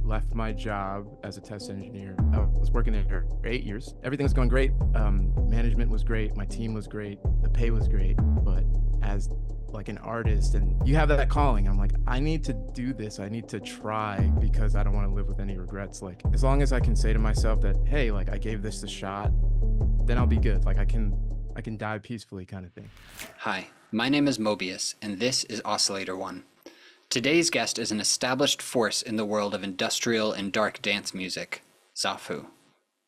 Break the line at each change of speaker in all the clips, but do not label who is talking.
left my job as a test engineer. I was working there for 8 years. Everything was going great. Management was great. My team was great. The pay was great. But as like an artist, and you have that calling, I'm like, I need to do this. I need to try because I don't want to live with any regrets. Like, as long as I can say to myself that, hey, like I gave this a shot, then I'll be good. Like I can die peacefully, kind of thing.
Hi, my name is Mobiius, and this is Oscillator One. Today's guest is an established force in the world of industrial and dark dance music, Tzafu,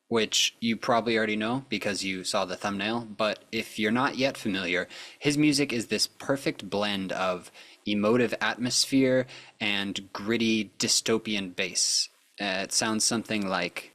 which you probably already know because you saw the thumbnail, but if you're not yet familiar, his music is this perfect blend of emotive atmosphere and gritty dystopian bass. It sounds something like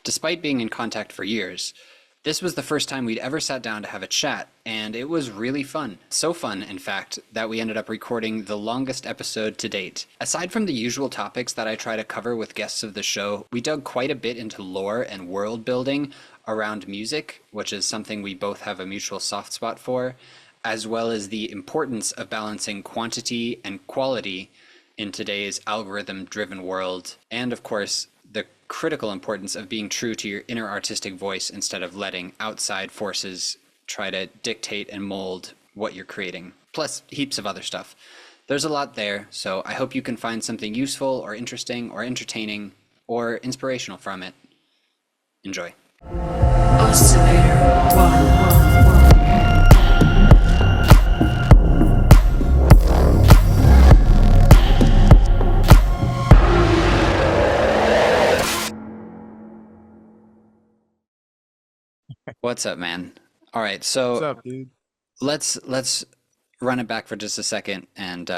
Despite being in contact for years, this was the first time we'd ever sat down to have a chat, and it was really fun. So fun, in fact, that we ended up recording the longest episode to date. Aside from the usual topics that I try to cover with guests of the show, we dug quite a bit into lore and world building around music, which is something we both have a mutual soft spot for, as well as the importance of balancing quantity and quality in today's algorithm-driven world, and of course, the critical importance of being true to your inner artistic voice instead of letting outside forces try to dictate and mold what you're creating. Plus, heaps of other stuff. There's a lot there, so I hope you can find something useful or interesting or entertaining or inspirational from it. Enjoy.
Oscillator One.
What's up, man? All right,
What's
so
up, dude?
let's run it back for just a second and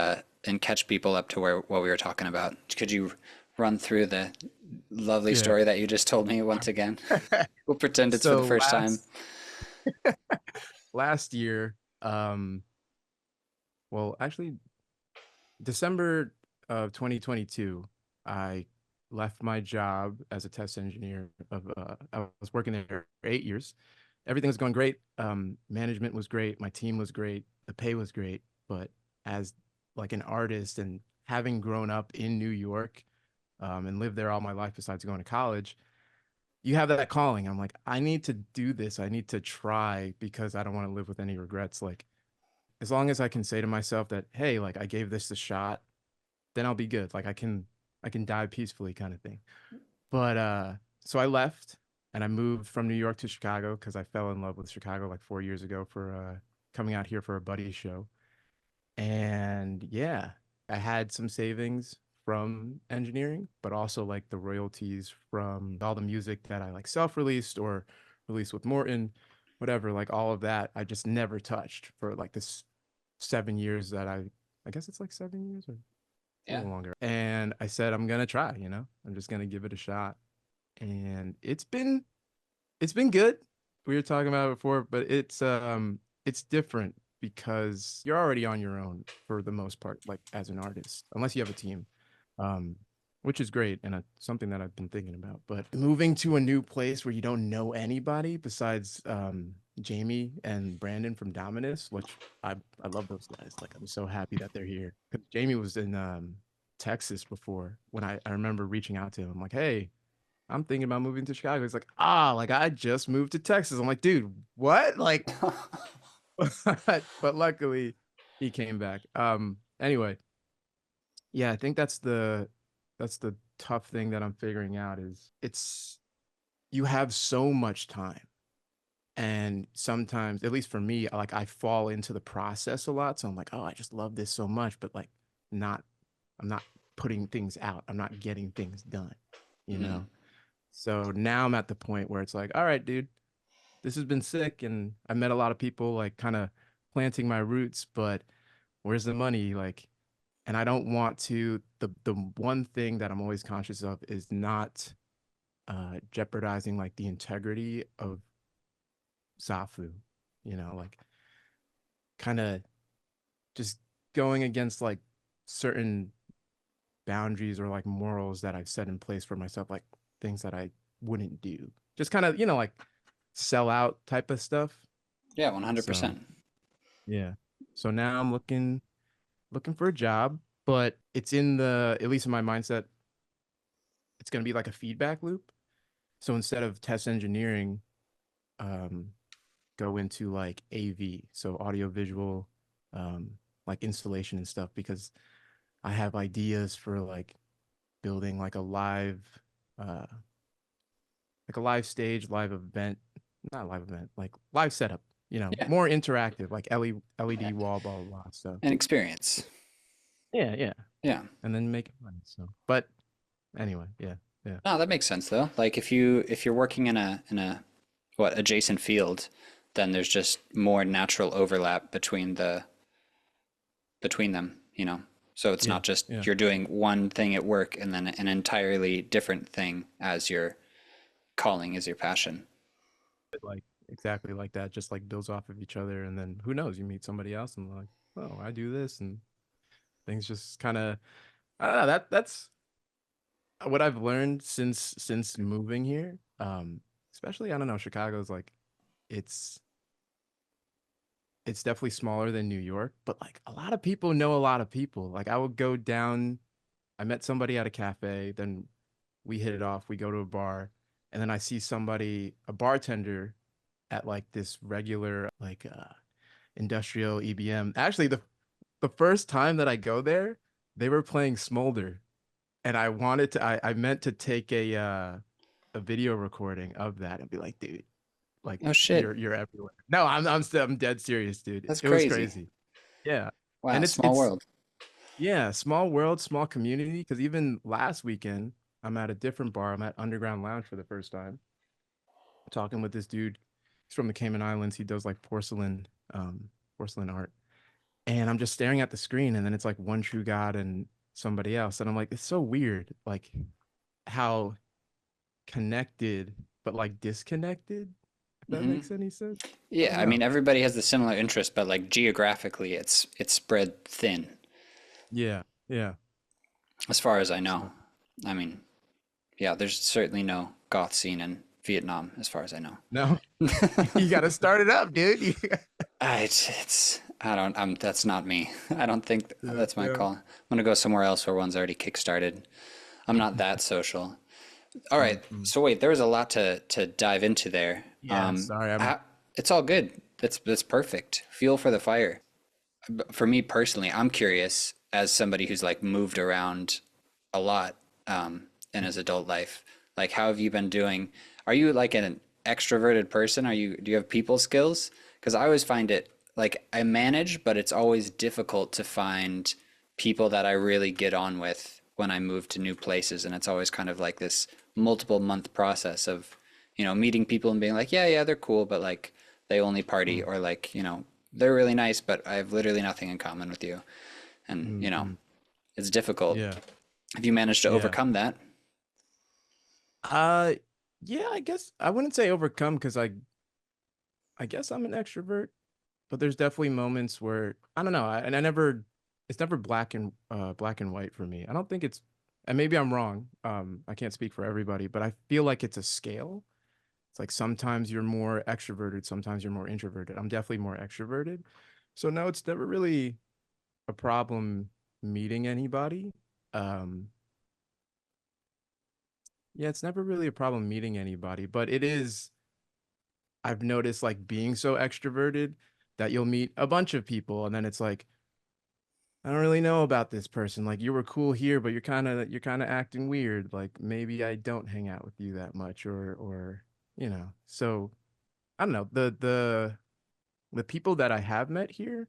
catch people up to where what we were talking about. Could you run through the lovely
Yeah.
story that you just told me once again? We'll pretend it's for the
So
first time.
last year, well, actually, December of 2022, I left my job as a test engineer. I was working there for 8 years. Everything was going great. Management was great. My team was great. The pay was great. But as like an artist and having grown up in New York, and lived there all my life besides going to college, you have that calling. I'm like, I need to do this. I need to try because I don't want to live with any regrets. Like, as long as I can say to myself that, hey, like I gave this a shot, then I'll be good. Like I can die peacefully, kind of thing. But so I left and I moved from New York to Chicago because I fell in love with Chicago like 4 years ago for coming out here for a buddy show. And yeah, I had some savings from engineering, but also like the royalties from all the music that I like self-released or released with Morton, whatever, like all of that, I just never touched for like this 7 years that I guess it's like 7 years or a
Yeah.
little longer. And I said, I'm gonna try, I'm just gonna give it a shot. And it's been good. We were talking about it before, but it's different because you're already on your own for the most part, like as an artist, unless you have a team. Um, which is great and something that I've been thinking about. But moving to a new place where you don't know anybody besides Jamie and Brandon from Dominus, which I love those guys. Like I'm so happy that they're here. 'Cause Jamie was in Texas before when I remember reaching out to him. I'm like, hey, I'm thinking about moving to Chicago. He's like, like I just moved to Texas. I'm like, dude, what? Like, but luckily he came back. Anyway, yeah, I think that's the tough thing that I'm figuring out is it's you have so much time. And sometimes, at least for me, like I fall into the process a lot. So I'm like, oh, I just love this so much, but like not I'm not putting things out. I'm not getting things done, you
Mm.
know? So now I'm at the point where it's like, all right, dude, this has been sick. And I met a lot of people like kind of planting my roots, but where's the money? Like, and I don't want to, the one thing that I'm always conscious of is not jeopardizing like the integrity of Safu, like kind of just going against like certain boundaries or like morals that I've set in place for myself, like things that I wouldn't do. Just kind of, like sell out type of stuff.
Yeah,
So
100%.
yeah. So now I'm looking for a job, but it's in the, at least in my mindset, it's going to be like a feedback loop. So instead of test engineering, um, go into like AV, so audio visual, um, like installation and stuff, because I have ideas for like building uh, like a live stage, live event, not live event, like live setup,
Yeah,
more interactive, like LED wall, blah, blah, blah. So
an experience.
yeah, yeah.
Yeah.
And then make it money. So, but anyway, yeah, yeah,
No, that makes sense though. Like if you're working in a what adjacent field, then there's just more natural overlap between them, you know. So it's
yeah,
not just
yeah.
you're doing one thing at work and then an entirely different thing as your calling is your passion.
Like exactly like that, just like builds off of each other. And then who knows, you meet somebody else and like, oh, I do this. And things just kind of, I don't know, that's what I've learned since moving here. Especially, I don't know, Chicago's like, it's it's definitely smaller than New York, but like a lot of people know a lot of people. Like I would go down, I met somebody at a cafe, then we hit it off, we go to a bar, and then I see somebody, a bartender at like this regular like industrial EBM. Actually, the first time that I go there, they were playing Smolder, and I meant to take a video recording of that and be like, dude, like
Oh shit.
you're everywhere. No, I'm dead serious, dude.
That's
It was
crazy.
crazy. Yeah.
Wow,
And it's
small
it's
world.
yeah, small world, small community. Because even last weekend, I'm at a different bar. I'm at Underground Lounge for the first time, talking with this dude. He's from the Cayman Islands. He does like porcelain art. And I'm just staring at the screen, and then it's like One True God and somebody else. And I'm like, it's so weird, like how connected but like disconnected, if that
Hmm.
makes any sense. I
Yeah,
don't
I
know.
mean everybody has the similar interest, but like geographically it's spread thin
Yeah, yeah.
as far as I know.
So
I mean, yeah, there's certainly no goth scene in Vietnam as far as I know.
no, you got to start it up, dude.
It's I don't that's not me. I don't think
Yeah,
that's my
yeah.
call. I'm gonna go somewhere else where one's already kickstarted. I'm not that social. All right.
Mm-mm.
So wait, there was a lot to dive into there.
Yeah, sorry.
It's all good. That's perfect. Fuel for the fire. For me personally, I'm curious as somebody who's like moved around a lot in his adult life. Like, how have you been doing? Are you like an extroverted person? Do you have people skills? Because I always find it like I manage, but it's always difficult to find people that I really get on with when I move to new places, and it's always kind of like this multiple month process of meeting people and being like, yeah, yeah, they're cool, but like they only party,
Mm,
or like they're really nice, but I have literally nothing in common with you, and
mm.
it's difficult.
Yeah,
Have you managed to
yeah.
overcome that?
Uh, yeah. I guess I wouldn't say overcome because I guess I'm an extrovert, but there's definitely moments where I don't know. And I never, it's never black and white for me. I don't think it's, and maybe I'm wrong. I can't speak for everybody, but I feel like it's a scale. It's like sometimes you're more extroverted, sometimes you're more introverted. I'm definitely more extroverted. So no, it's never really a problem meeting anybody. Um, yeah, it's never really a problem meeting anybody, but it is, I've noticed like being so extroverted that you'll meet a bunch of people and then it's like, I don't really know about this person. Like you were cool here, but you're kind of acting weird. Like maybe I don't hang out with you that much or. So I don't know. The people that I have met here,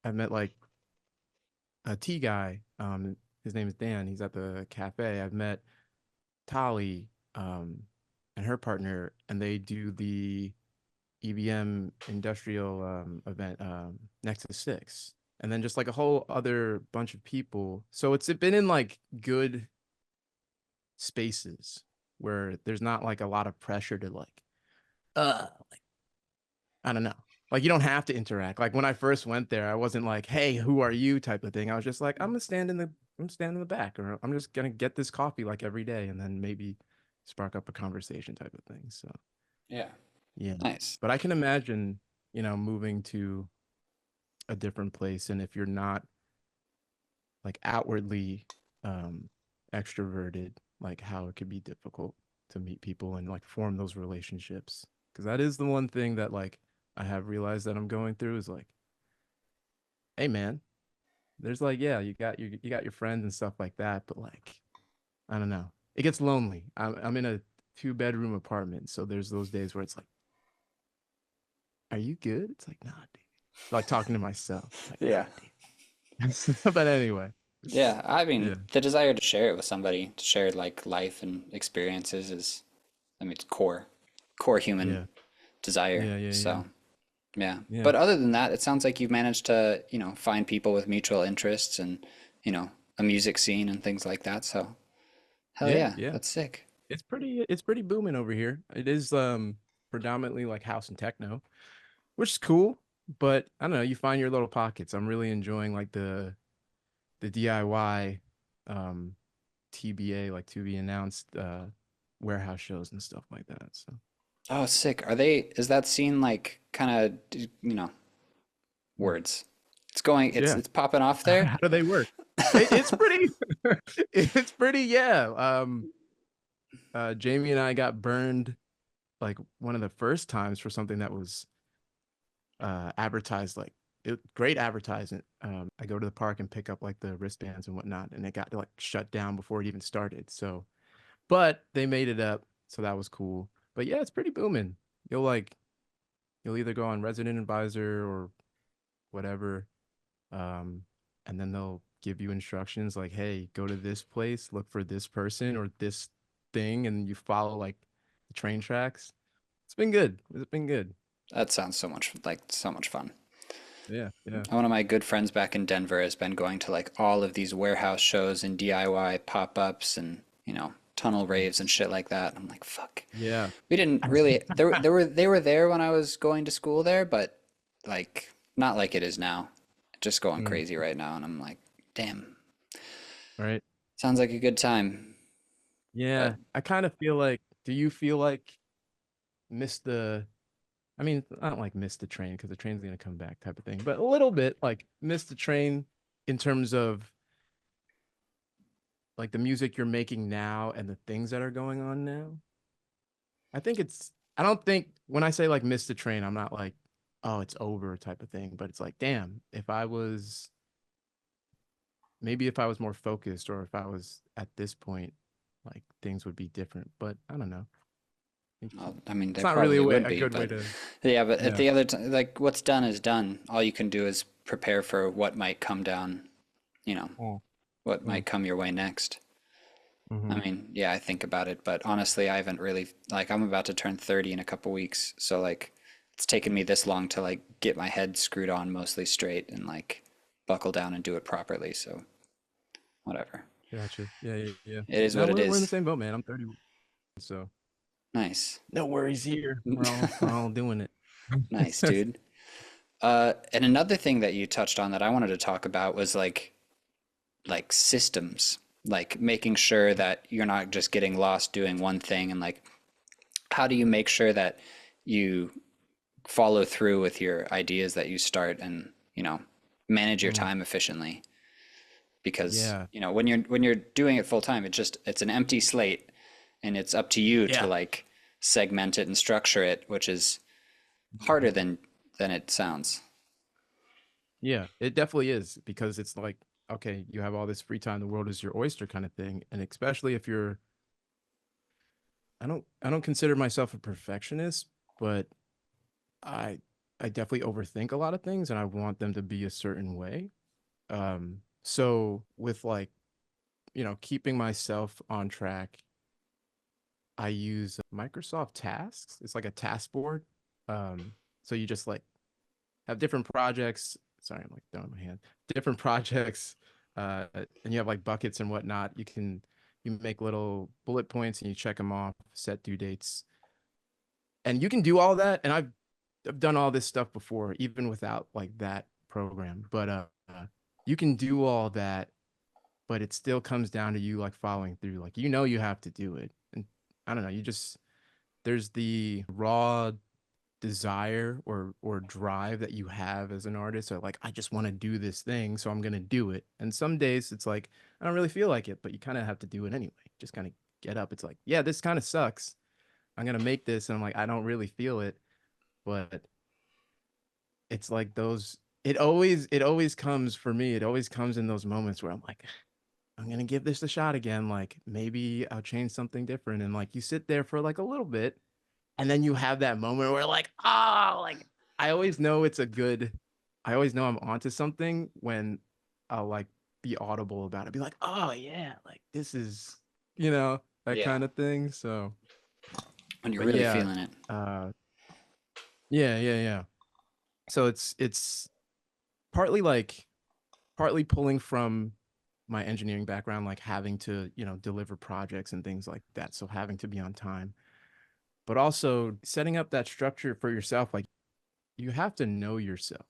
I've met like a tea guy. His name is Dan. He's at the cafe. I've met Tali, and her partner, and they do the EBM industrial event Nexus 6. And then just like a whole other bunch of people. So it's been in like good spaces where there's not like a lot of pressure to like like I don't know. Like you don't have to interact. Like when I first went there, I wasn't like, "Hey, who are you?" type of thing. I was just like, I'm standing in the back, or I'm just gonna get this coffee like every day, and then maybe spark up a conversation type of thing. So
Yeah.
yeah,
Nice.
but I can imagine, moving to a different place. And if you're not like outwardly extroverted, like how it could be difficult to meet people and like form those relationships. Because that is the one thing that like I have realized that I'm going through is like, hey man, there's like, yeah, you got your friends and stuff like that, but like, I don't know. It gets lonely. I'm in a two-bedroom apartment, so there's those days where it's like, are you good? It's like, nah, dude. Like talking to myself. It's like,
Yeah.
nah, dude. But anyway,
Yeah, I
yeah,
mean, the desire to share it with somebody, to share like life and experiences is, I mean, it's core human
yeah,
desire.
yeah,
So, yeah.
yeah,
But other than that, it sounds like you've managed to, find people with mutual interests and, you know, a music scene and things like that. So, hell
yeah,
yeah,
yeah.
that's sick.
It's pretty booming over here. It is predominantly like house and techno, which is cool. But I don't know, you find your little pockets. I'm really enjoying like the DIY um TBA, like to be announced warehouse shows and stuff like that. So
Oh, sick. Is that scene like kind of, words?
yeah.
It's popping off there?
How do they work? It's pretty it's pretty, yeah. Jamie and I got burned like one of the first times for something that was advertised like great advertisement. I go to the park and pick up like the wristbands and whatnot, and it got like shut down before it even started. So, but they made it up, so that was cool. But yeah, it's pretty booming. You'll like you'll either go on Resident Advisor or whatever, um, and then they'll give you instructions like, hey, go to this place, look for this person or this thing, and you follow like the train tracks. It's been good. It's been good.
That sounds so much fun.
Yeah, yeah,
One of my good friends back in Denver has been going to like all of these warehouse shows and DIY pop-ups and, tunnel raves and shit like that. I'm like, fuck.
yeah.
We didn't really they were there when I was going to school there, but like not like it is now. Just going
Mm,
crazy right now and I'm like, damn.
right.
Sounds like a good time. But
Yeah, I kind of feel like. Do you feel like miss the? I mean, I don't like miss the train because the train's gonna come back type of thing, but a little bit like miss the train in terms of like the music you're making now and the things that are going on now. I think it's. I don't think when I say like miss the train, I'm not like, oh, it's over type of thing, but it's like, damn, if I was maybe if I was more focused or if I was at this point, like things would be different. But I don't know.
well, I mean,
It's
they
not really
probably would
a
be,
good way
but
to.
yeah, but at
Yeah.
the other time, like what's done is done. All you can do is prepare for what might come down, you know,
Mm,
what
mm,
might come your way next. I
mhm.
mean, yeah, I think about it, but honestly, I haven't really like I'm about to turn 30 in a couple weeks, so like it's taken me this long to like get my head screwed on mostly straight and like buckle down and do it properly. So whatever.
Gotcha. Yeah, yeah, yeah.
It is
No,
what it
we're in the
is.
same boat, man. I'm 30, so
Nice.
no worries here. We're all doing it.
Nice, dude. And another thing that you touched on that I wanted to talk about was like systems, like making sure that you're not just getting lost doing one thing and like how do you make sure that you follow through with your ideas that you start and, manage your
Mm,
time efficiently because,
yeah,
when you're doing it full time, it's an empty slate and it's up to you to
yeah,
like segment it and structure it, which is harder than it sounds.
yeah. It definitely is because it's like, okay, you have all this free time. The world is your oyster, kind of thing. And especially if you're, I don't consider myself a perfectionist, but I, I definitely overthink a lot of things, and I want them to be a certain way. So with like, keeping myself on track, I use Microsoft Tasks. It's like a task board. So you just like have different projects. Sorry, I'm like throwing my hand. Different projects, and you have like buckets and whatnot. You make little bullet points and you check them off, set due dates, and you can do all that. And I've done all this stuff before, even without like that program. But you can do all that, but it still comes down to you like following through. Like you have to do it, and I don't know. You just there's the raw desire or drive that you have as an artist, or like I just want to do this thing, so I'm gonna do it. And some days it's like I don't really feel like it, but you kind of have to do it anyway. Just kind of get up. It's like, yeah, this kind of sucks. I'm gonna make this, and I'm like, I don't really feel it, but it's like those. It always comes for me. It always comes in those moments where I'm like, I'm gonna give this a shot again. Like maybe I'll change something different. And like you sit there for like a little bit, and then you have that moment where like, oh, like I always know it's a good. I always know I'm onto something when I'll like be audible about it. Be like, oh yeah, like this is, that
Yeah.
kind of thing. So,
When you're
but
really
yeah,
feeling it.
uh, yeah. So it's partly like partly pulling from my engineering background, like having to, deliver projects and things like that. So having to be on time, but also setting up that structure for yourself. Like you have to know yourself.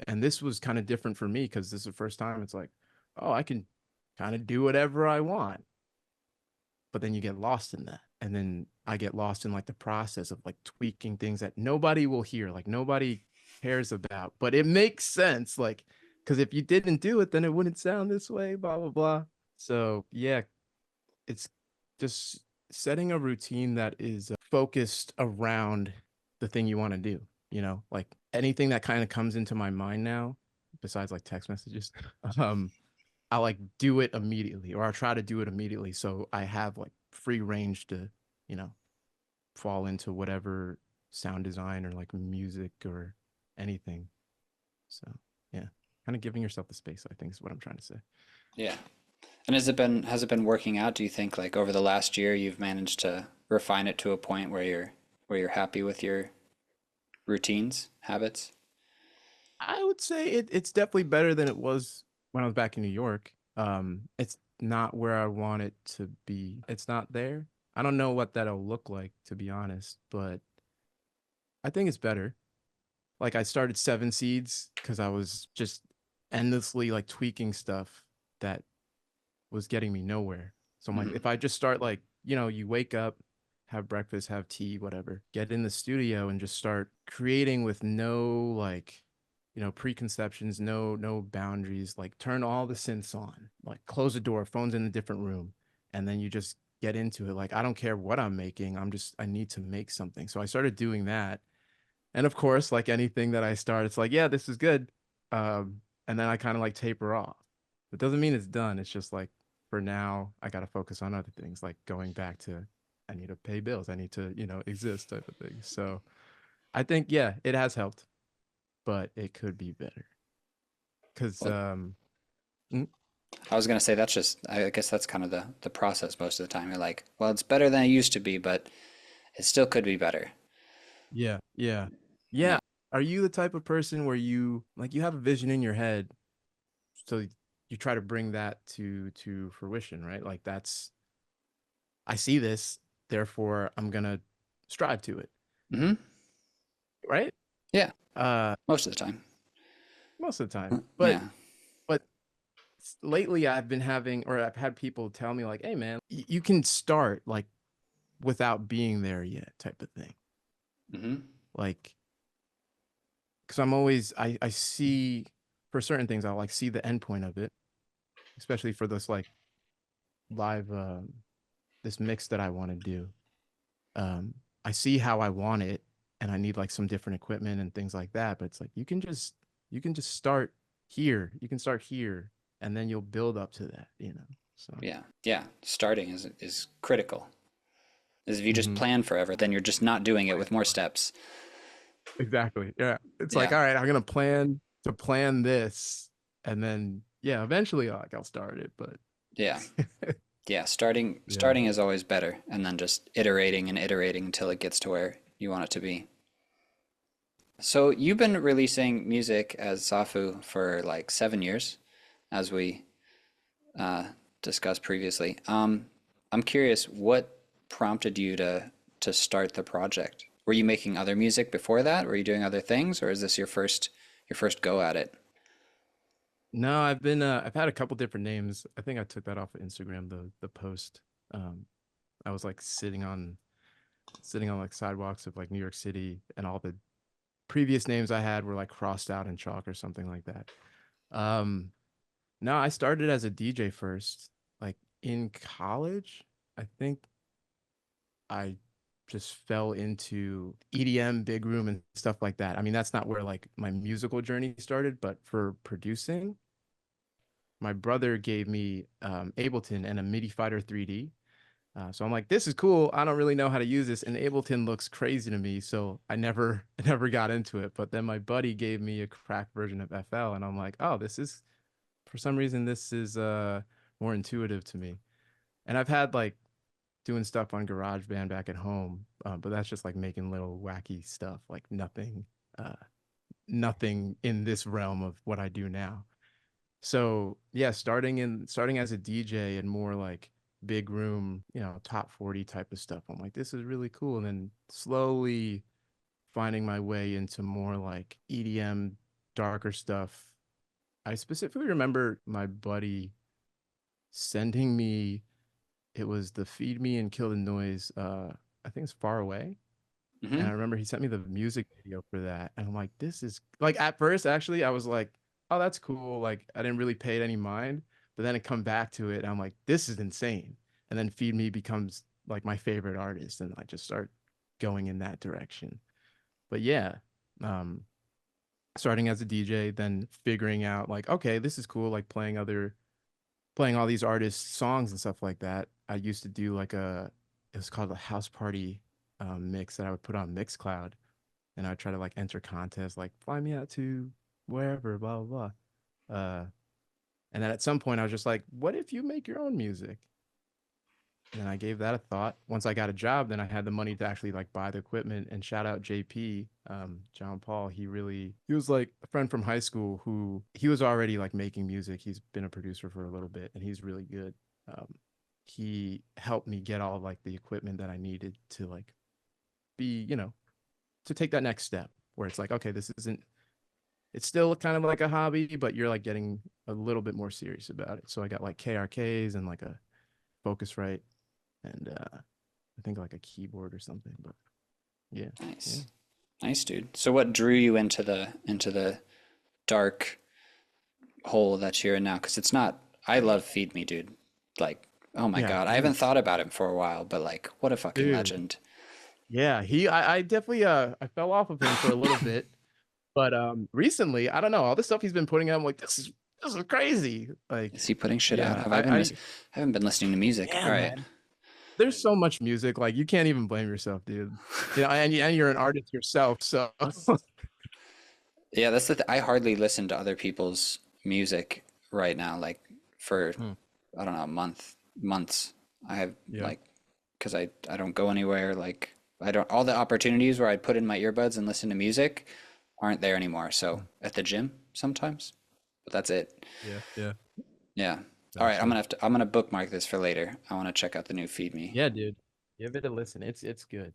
And this was kind of different for me because this is the first time it's like, oh, I can kind of do whatever I want. But then you get lost in that. And then I get lost in like the process of like tweaking things that nobody will hear, like nobody cares about, but it makes sense. Like, because if you didn't do it, then it wouldn't sound this way, blah, blah, blah. So, yeah, it's just setting a routine that is focused around the thing you want to do, like anything that kind of comes into my mind now, besides like text messages, um, I like do it immediately, or I try to do it immediately. So I have like free range to, you know, fall into whatever sound design or like music or anything. So yeah, kind of giving yourself the space, I think is what I'm trying to say.
Yeah. And has it been working out? Do you think like over the last year you've managed to refine it to a point where you're happy with your routines, habits?
I would say it's definitely better than it was when I was back in New York. It's not where I want it to be. It's not there. I don't know what that'll look like, to be honest, but I think it's better. Like I started Seven Seeds because I was just endlessly like tweaking stuff that was getting me nowhere. So I'm like,
Hmm.
if I just start like, you wake up, have breakfast, have tea, whatever, get in the studio and just start creating with no like, preconceptions, no boundaries, like turn all the synths on, like close the door, phone's in a different room, and then you just get into it. Like I don't care what I'm making, I need to make something. So I started doing that. And of course, like anything that I start, it's like, yeah, this is good. And then I kind of like taper off. It doesn't mean it's done. It's just like for now, I got to focus on other things, like going back to I need to pay bills. I need to, exist type of thing. So I think, yeah, it has helped, but it could be better. Cause,
Well,
mm,
I was gonna say that's just I guess that's kind of the process most of the time. You're like, well, it's better than it used to be, but it still could be better.
yeah.
Yeah.
Yeah. Are you the type of person where you have a vision in your head, so you try to bring that to fruition, right? Like I see this, therefore I'm gonna strive to it,
Hmm.
right?
Yeah.
Uh,
Most of the time.
most of the time. But
Yeah.
but lately I've had people tell me like, "Hey man, you can start like without being there yet," type of thing.
Hmm.
Like, because I see for certain things I'll like see the end point of it, especially for this like live this mix that I want to do. um I see how I want it, and I need like some different equipment and things like that, but it's like you can just start here. You can start here, and then you'll build up to that. So
Yeah. Yeah. Starting is critical. Is if you just
hmm
plan forever, then you're just not doing it with more steps.
exactly, yeah, it's like,
Yeah.
all right, I'm gonna plan this, and then yeah, eventually like I'll start it, but
Yeah. Yeah. Starting
yeah.
starting is always better, and then just iterating and iterating until it gets to where you want it to be. So you've been releasing music as Tzafu for like 7 years, as we uh, discussed previously. I'm curious, what prompted you to start the project? Were you making other music before that? Were you doing other things, or is this your first go at it?
No, I've had a couple different names. I think I took that off of Instagram, the post. um I was like sitting on sitting on like sidewalks of like New York City, and all the previous names I had were like crossed out in chalk or something like that. Um, no, I started as a DJ first, like in college. I think I just fell into EDM, big room, and stuff like that. I mean, that's not where like my musical journey started, but for producing, my brother gave me Ableton and a MIDI Fighter 3D. So I'm like, this is cool. I don't really know how to use this, and Ableton looks crazy to me, so I never never got into it. But then my buddy gave me a cracked version of FL, and I'm like, oh, this is for some reason this is more intuitive to me. And I've had like doing stuff on GarageBand back at home, but that's just like making little wacky stuff, like uh, nothing in this realm of what I do now. So yeah, starting as a DJ and more like big room, top 40 type of stuff. I'm like, this is really cool. And then slowly finding my way into more like EDM, darker stuff. I specifically remember my buddy sending me, it was the Feed Me and Kill the Noise, I think it's Far Away. And I
Hmm.
remember he sent me the music video for that. And I'm like, this is like at first, actually, I was like, oh, that's cool. Like I didn't really pay it any mind. But then I come back to it and I'm like, this is insane. And then Feed Me becomes like my favorite artist. And I just start going in that direction. But yeah, um, starting as a DJ, then figuring out like, okay, this is cool, like playing all these artists' songs and stuff like that. I used to do like it was called a house party mix that I would put on Mixcloud, and I'd try to like enter contests, like fly me out to wherever, blah blah blah. And then at some point, I was just like, what if you make your own music? And then I gave that a thought. Once I got a job, then I had the money to actually like buy the equipment. And shout out JP, John Paul. He was like a friend from high school who he was already like making music. He's been a producer for a little bit, and he's really good. Um, he helped me get all like the equipment that I needed to like be, to take that next step where it's like, okay, this isn't, it's still kind of like a hobby, but you're like getting a little bit more serious about it. So I got like KRKs and like a Focusrite and I think like a keyboard or something. But yeah, yeah,
Nice. Nice, dude. So what drew you into the dark hole that you're in now? Because it's not. I love Feed Me, dude. Like, oh my
yeah,
God, I haven't
he's
thought about him for a while, but like, what a fucking
dude.
legend.
Yeah, I definitely I fell off of him for a little bit, but recently I don't know all the stuff he's been putting out. I'm like, this is crazy. Like,
Is he putting shit out?
yeah,
Have I been I haven't been listening to music.
yeah,
All right.
man. There's so much music, like you can't even blame yourself, dude. And you're an artist yourself, so
Yeah, that's the th I hardly listen to other people's music right now, like for
Hmm.
I don't know, months. I have
Yeah.
like because I don't go anywhere, like I don't all the opportunities where I'd put in my earbuds and listen to music aren't there anymore. So
Hmm.
at the gym sometimes, but that's it.
Yeah, yeah,
Yeah. All right,
gotcha.
I'm gonna bookmark this for later. I want to check out the new Feed Me.
Yeah, dude. Give it a listen. It's good.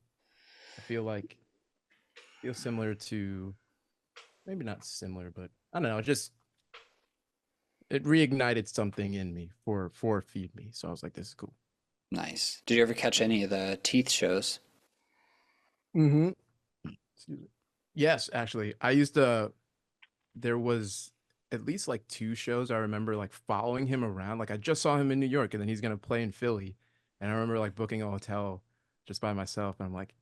I feel similar to, maybe not similar, but I don't know, just it reignited something in me for Feed Me. So I was like, this is cool.
Nice. Did you ever catch any of the Teeth shows?
Mm-hmm. Excuse me. Yes, actually. I used to there was at least like two shows I remember like following him around. Like I just saw him in New York and then he's gonna play in Philly. And I remember like booking a hotel just by myself. And I'm like,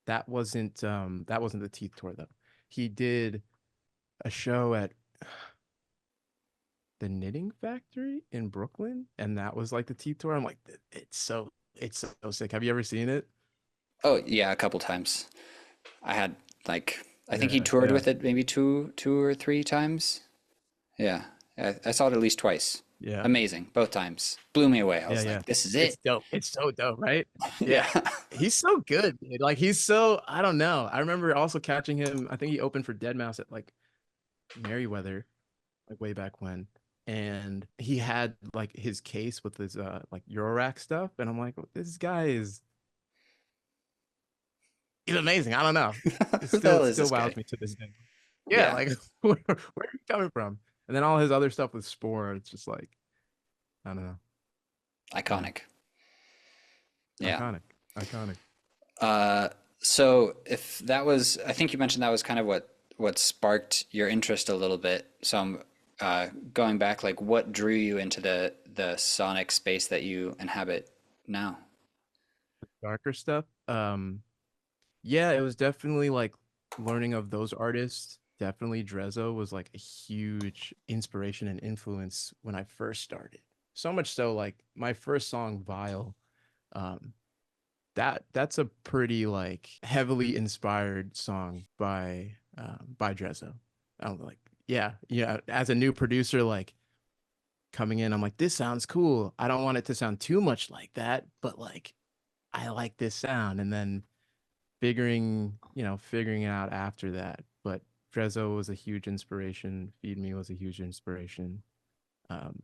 that wasn't the Teeth tour though. He did a show at the Knitting Factory in Brooklyn, and that was like the Teeth tour. I'm like, it's so sick. Have you ever seen it?
Oh, yeah, a couple times. I had like I think he
Yeah,
toured
yeah,
with it maybe two or three times. Yeah, I saw it at least twice.
yeah,
Amazing, both times. Blew me away. I
yeah,
was
yeah.
like, this is
It's
it.
dope. It's so dope, right?
Yeah.
Yeah. He's so good, dude. Like he's so, I don't know. I remember also catching him. I think he opened for Dead Mouse at like Merriweather, like way back when. And he had like his case with his like Eurorack stuff. And I'm like, this guy is he's amazing. I don't know.
Who the hell
It
is
still
this
wows
guy?
me to this day. Yeah,
Yeah,
like where are you coming from? And then all his other stuff with Spore, it's just like, I don't know. Yeah.
iconic. Yeah.
Iconic. Iconic.
Uh, so if that was, I think you mentioned that was kind of what sparked your interest a little bit. So I'm going back, like what drew you into the sonic space that you inhabit now?
Darker stuff. Yeah, it was definitely like learning of those artists. Definitely Drezzo was like a huge inspiration and influence when I first started. So much so like my first song Vile, um, that's a pretty like heavily inspired song by Drezzo. I'm like, yeah, as a new producer, like coming in, I'm like, this sounds cool. I don't want it to sound too much like that, but like I like this sound. And then figuring it out after that. But Drezzo was a huge inspiration. Feed Me was a huge inspiration. Um,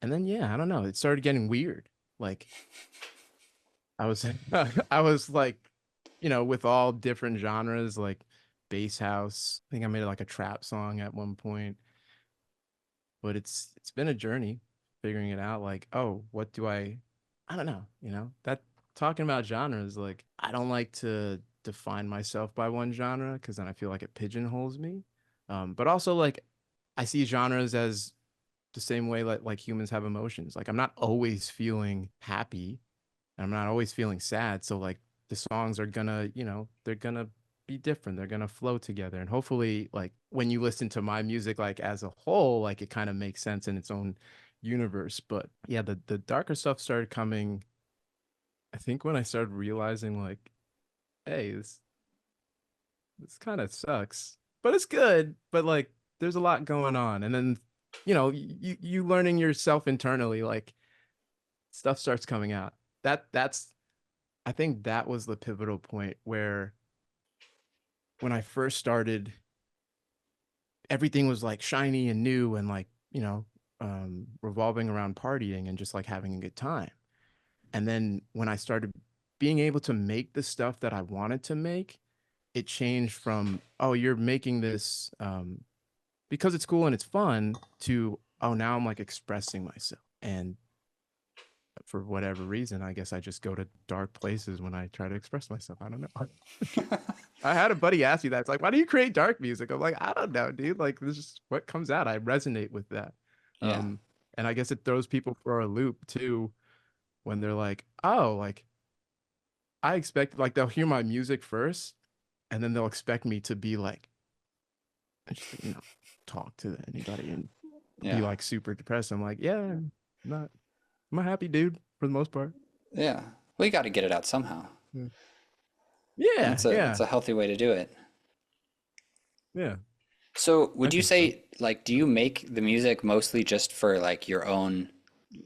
and then yeah, I don't know. It started getting weird. Like I was I was like, with all different genres, like bass house. I think I made like a trap song at one point, but it's been a journey figuring it out. Like, oh, what do I don't know, that talking about genres, like I don't like to define myself by one genre because then I feel like it pigeonholes me. But also like I see genres as the same way like humans have emotions. Like I'm not always feeling happy. I'm not always feeling sad. So like the songs are gonna, they're gonna be different. They're gonna flow together. And hopefully, like when you listen to my music like as a whole, like it kind of makes sense in its own universe. But yeah, the darker stuff started coming, I think when I started realizing like, hey, this kind of sucks. But it's good. But like there's a lot going on. And then, you learning yourself internally, like stuff starts coming out. That's I think that was the pivotal point where when I first started, everything was like shiny and new and like, revolving around partying and just like having a good time. And then when I started being able to make the stuff that I wanted to make, it changed from, oh, you're making this because it's cool and it's fun to, oh, now I'm like expressing myself. And for whatever reason, I guess I just go to dark places when I try to express myself. I don't know. I had a buddy ask me that. It's like, why do you create dark music? I'm like, I don't know, dude. Like, this is what comes out. I resonate with that.
Yeah.
Um, and I guess it throws people for a loop too when they're like, oh, like I expect like they'll hear my music first and then they'll expect me to be like just, talk to anybody and be
Yeah.
like super depressed. I'm like, yeah, not I'm a happy dude for the most part.
Yeah. We got to get it out somehow.
Yeah,
And
yeah,
it's
yeah.
a healthy way to do it.
Yeah,
So,
I
would you
think so.
say, like, do you make the music mostly just for like your own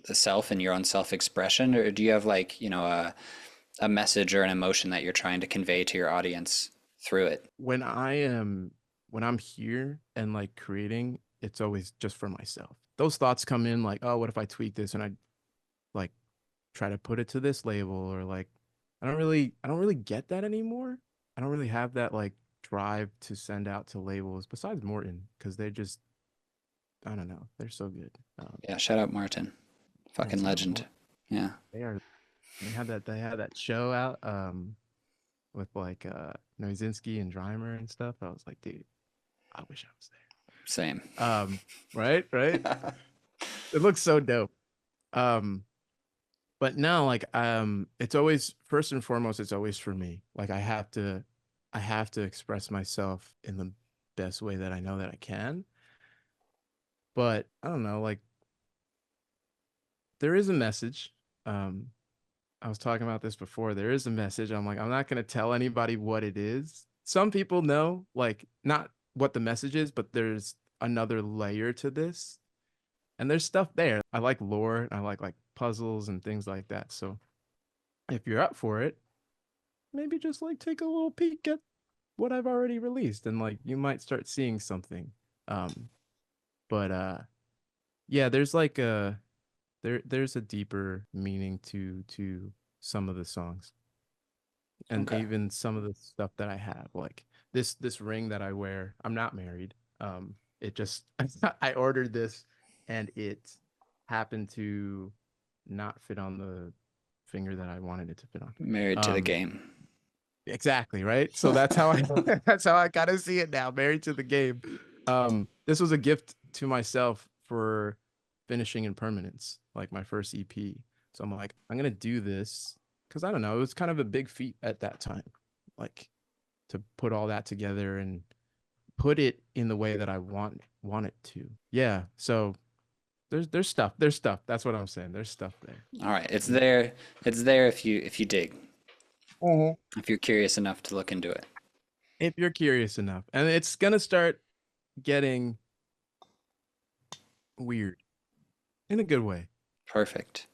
self and your own self-expression, or do you have like, a message or an emotion that you're trying to convey to your audience through it?
when I am when I'm here and like creating, it's always just for myself. Those thoughts come in like, oh, what if I tweak this and I like try to put it to this label or like I don't really get that anymore. I don't really have that like drive to send out to labels besides Morton because they're just I don't know, they're so good.
Yeah, shout out Martin.
Yeah,
Fucking
shout out
legend.
Morton.
Yeah.
They are they had that show out with like Nozinski and Dreimer and stuff. I was like, dude, I wish I was
Same.
there. Right. It looks so dope. Um, but no, like it's always first and foremost, it's always for me. Like I have to express myself in the best way that I know that I can. But I don't know, like there is a message. Um, I was talking about this before. There is a message. I'm like, I'm not gonna tell anybody what it is. Some people know, like, not what the message is, but there's another layer to this. And there's stuff there. I like lore, I like puzzles and things like that. So if you're up for it, maybe just like take a little peek at what I've already released and like you might start seeing something. Um, but yeah, there's a deeper meaning to some of the songs and
Okay.
even some of the stuff that I have. Like this ring that I wear, I'm not married. It just I ordered this and it happened to not fit on the finger that I wanted it to fit on.
Married to the
Um,
game.
exactly, right? So that's how I that's how I kind of see it now, married to the game. This was a gift to myself for finishing Impermanence, like my first EP. So I'm like, I'm gonna do this because I don't know, it was kind of a big feat at that time, like to put all that together and put it in the way that I want it to. Yeah. So there's stuff. There's stuff. That's what I'm saying. There's stuff there.
All right, it's
Yeah.
there. It's there if you dig,
Mhm.
if you're curious enough to look into it.
If you're curious enough. And it's gonna start getting weird in a good way.
Perfect.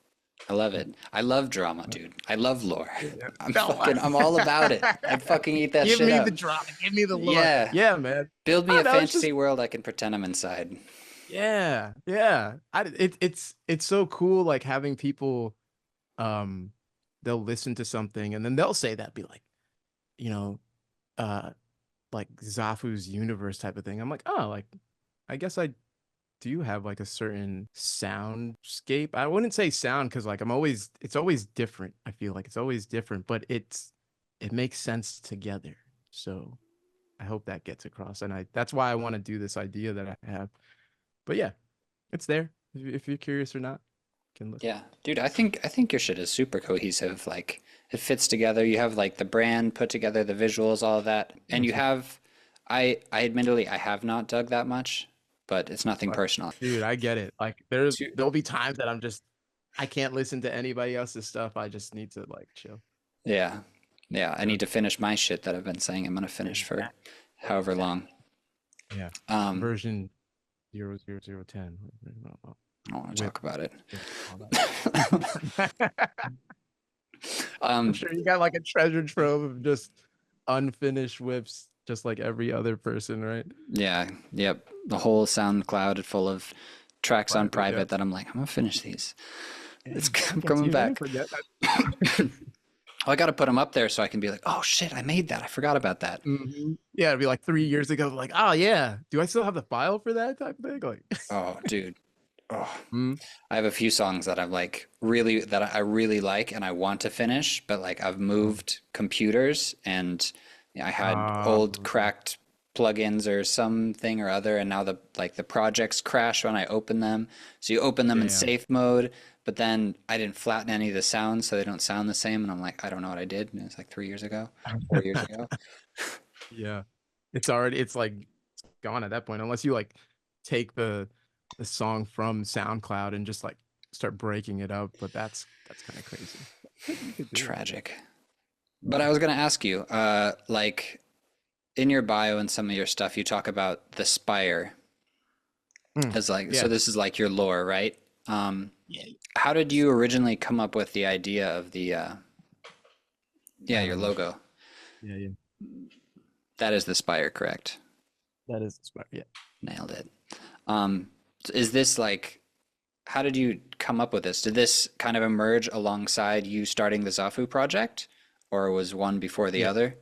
I love it. I love drama, dude. I love lore.
Yeah.
I'm
No,
fucking, I'm all about it. I fucking eat that
give
shit
me the
up.
drama. Give me the lore.
Yeah.
Yeah, man.
Build me
I
a
don't know. It's
fantasy
just
world I can pretend I'm inside.
yeah, yeah. It's so cool like having people um they'll listen to something and then they'll say that be like, you know, uh like Zafu's universe type of thing. I'm like, oh, like I guess I do have like a certain soundscape. I wouldn't say sound because like it's always different. I feel like it's always different, but it makes sense together. So I hope that gets across. And I that's why I want to do this idea that I have. But yeah, it's there. If you're curious or not, you can look.
Yeah, dude, I think your shit is super cohesive. Like it fits together. You have like the brand put together, the visuals, all of that. And
Thank
you
you.
have I admittedly I have not dug that much, but it's nothing
Like,
personal.
dude, I get it. Like
Two-
there'll be times that I can't listen to anybody else's stuff. I just need to like chill.
Yeah. Yeah, I
Yeah.
need to finish my shit that I've been saying I'm gonna finish for
Exactly.
however
Exactly.
long.
Yeah.
Um,
Version 00010
I don't want to
whip.
talk about it.
Yeah, all that. I'm
Um,
sure you got like a treasure trove of just unfinished whips, just like every other person, right?
yeah, yep. The whole SoundCloud full of tracks on
Private, yeah.
private that I'm like, I'm gonna finish these. It's
Dang,
I'm
look at
coming
you, man.
back.
Forget
Oh, I got to put them up there so I can be like, oh shit, I made that. I forgot about that.
Yeah, it'd be like 3 years ago. Like, oh yeah, do I still have the file for that type of thing? Like,
Oh, dude. Oh,
mm,
I have a few songs that I'm like really that I really like and I want to finish, but like I've
mm.
moved computers and I had old
Um,
cracked plugins or something or other, and now the projects crash when I open them. So you open them in
damn.
safe mode, but then I didn't flatten any of the sounds so they don't sound the same, and I'm like, I don't know what I did. And it's like 3 years ago, 4 years ago.
Yeah, it's like gone at that point unless you like take the song from SoundCloud and just like start breaking it up. But that's kind of crazy. You could do it.
Tragic. But
Yeah.
I was gonna ask you, like in your bio and some of your stuff, you talk about the Spire
Mm,
as like, so
yeah.
this is like your lore, right? Um,
Yeah.
how did you originally come up with the idea of the, yeah, your
Um,
logo?
yeah, yeah.
That is the Spire, correct?
That is smart. Yeah.
Nailed it. Is this like, how did you come up with this? Did this kind of emerge alongside you starting the Zafu project, or was one before the
Yeah.
other?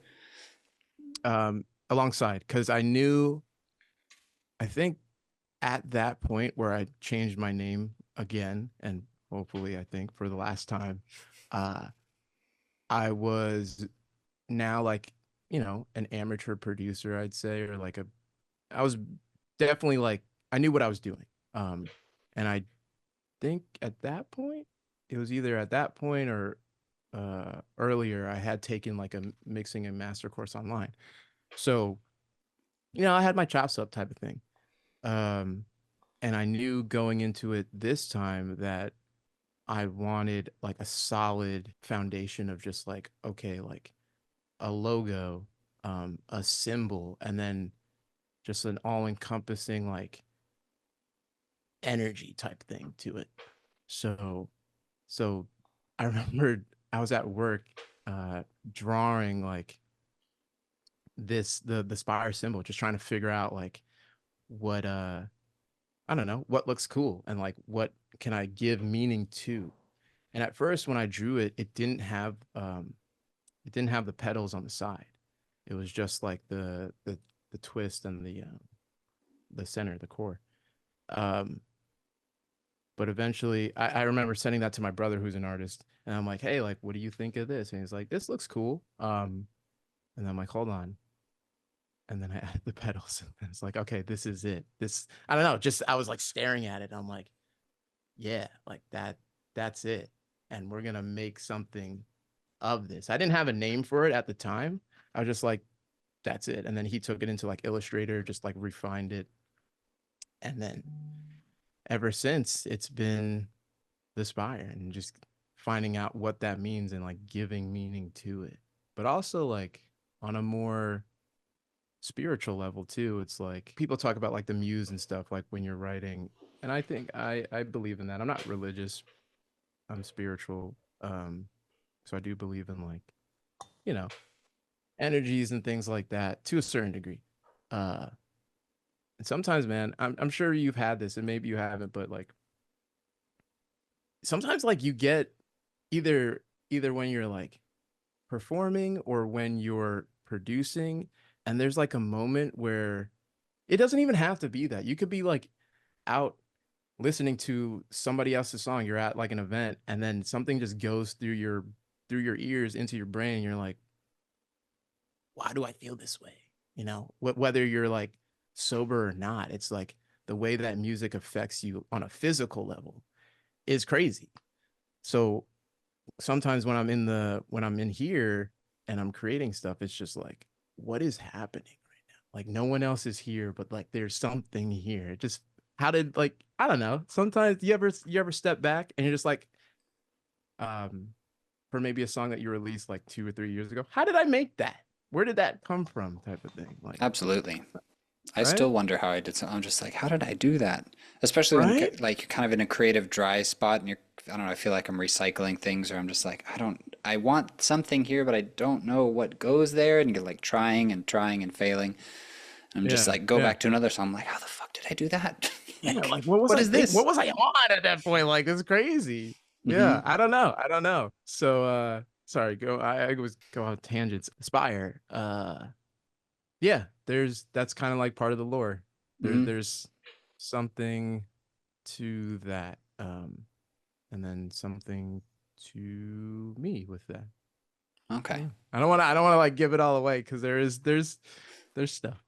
Alongside, because I knew, I think at that point where I changed my name again, and hopefully, I think for the last time, uh, I was now like, an amateur producer, I'd say, or like I was definitely like, I knew what I was doing. Um, and I think at that point, it was either at that point or earlier, I had taken like a mixing and master course online. So, I had my chops up type of thing. Um, and I knew going into it this time that I wanted like a solid foundation of just like, okay, like a logo, a symbol, and then just an all-encompassing like energy type thing to it. So, so I remembered I was at work uh drawing like the Spire symbol, just trying to figure out like what I don't know, what looks cool and like what can I give meaning to. And at first when I drew it, it didn't have the petals on the side. It was just like the twist and the center, the core. Um, but eventually, I remember sending that to my brother, who's an artist, and I'm like, "Hey, like, what do you think of this?" And he's like, "This looks cool." And I'm like, hold on. And then I added the pedals and it's like, okay, this is it. This, I don't know, just I was like staring at it. I'm like, yeah, like that's it. And we're gonna make something of this. I didn't have a name for it at the time. I was just like, that's it. And then he took it into like Illustrator, just like refined it. And then ever since it's been the Spire and just finding out what that means and like giving meaning to it. But also like on a more spiritual level too. It's like people talk about like the muse and stuff like when you're writing. And I think I believe in that. I'm not religious. I'm spiritual. So I do believe in like, you know, energies and things like that to a certain degree. Uh and sometimes, man, I'm sure you've had this and maybe you haven't, but like sometimes like you get either when you're like performing or when you're producing and there's like a moment where it doesn't even have to be that. You could be like out listening to somebody else's song. You're at like an event and then something just goes through your ears into your brain. And you're like, why do I feel this way? You know, whether you're like sober or not, it's like the way that music affects you on a physical level is crazy. So sometimes when I'm in here and I'm creating stuff, it's just like, what is happening right now? Like no one else is here, but like there's something here. It just how did like I don't know. Sometimes you ever step back and you're just like, um, for maybe a song that you released like 2 or 3 years ago, how did I make that? Where did that come from? Type of thing. Like,
Absolutely. I
right?
still wonder how I did something. I'm just like, how did I do that? Especially when
Right?
like you're kind of in a creative dry spot and you're, I don't know, I feel like I'm recycling things or I'm just like, I want something here, but I don't know what goes there. And you're like trying and trying and failing. And I'm just
Yeah.
like, go
Yeah.
back to another song. I'm like, how the fuck did I do that?
Yeah,
Like,
like what was
what
I
is
think?
this?
What was I on at that point? Like it's crazy.
Hmm.
Yeah, I don't know. I don't know. So sorry, I was go on tangents. Spire. Yeah, that's kind of like part of the lore.
Hmm.
There's something to that. And then something to me with that. I don't
Okay.
know. I don't wanna like give it all away because there's stuff.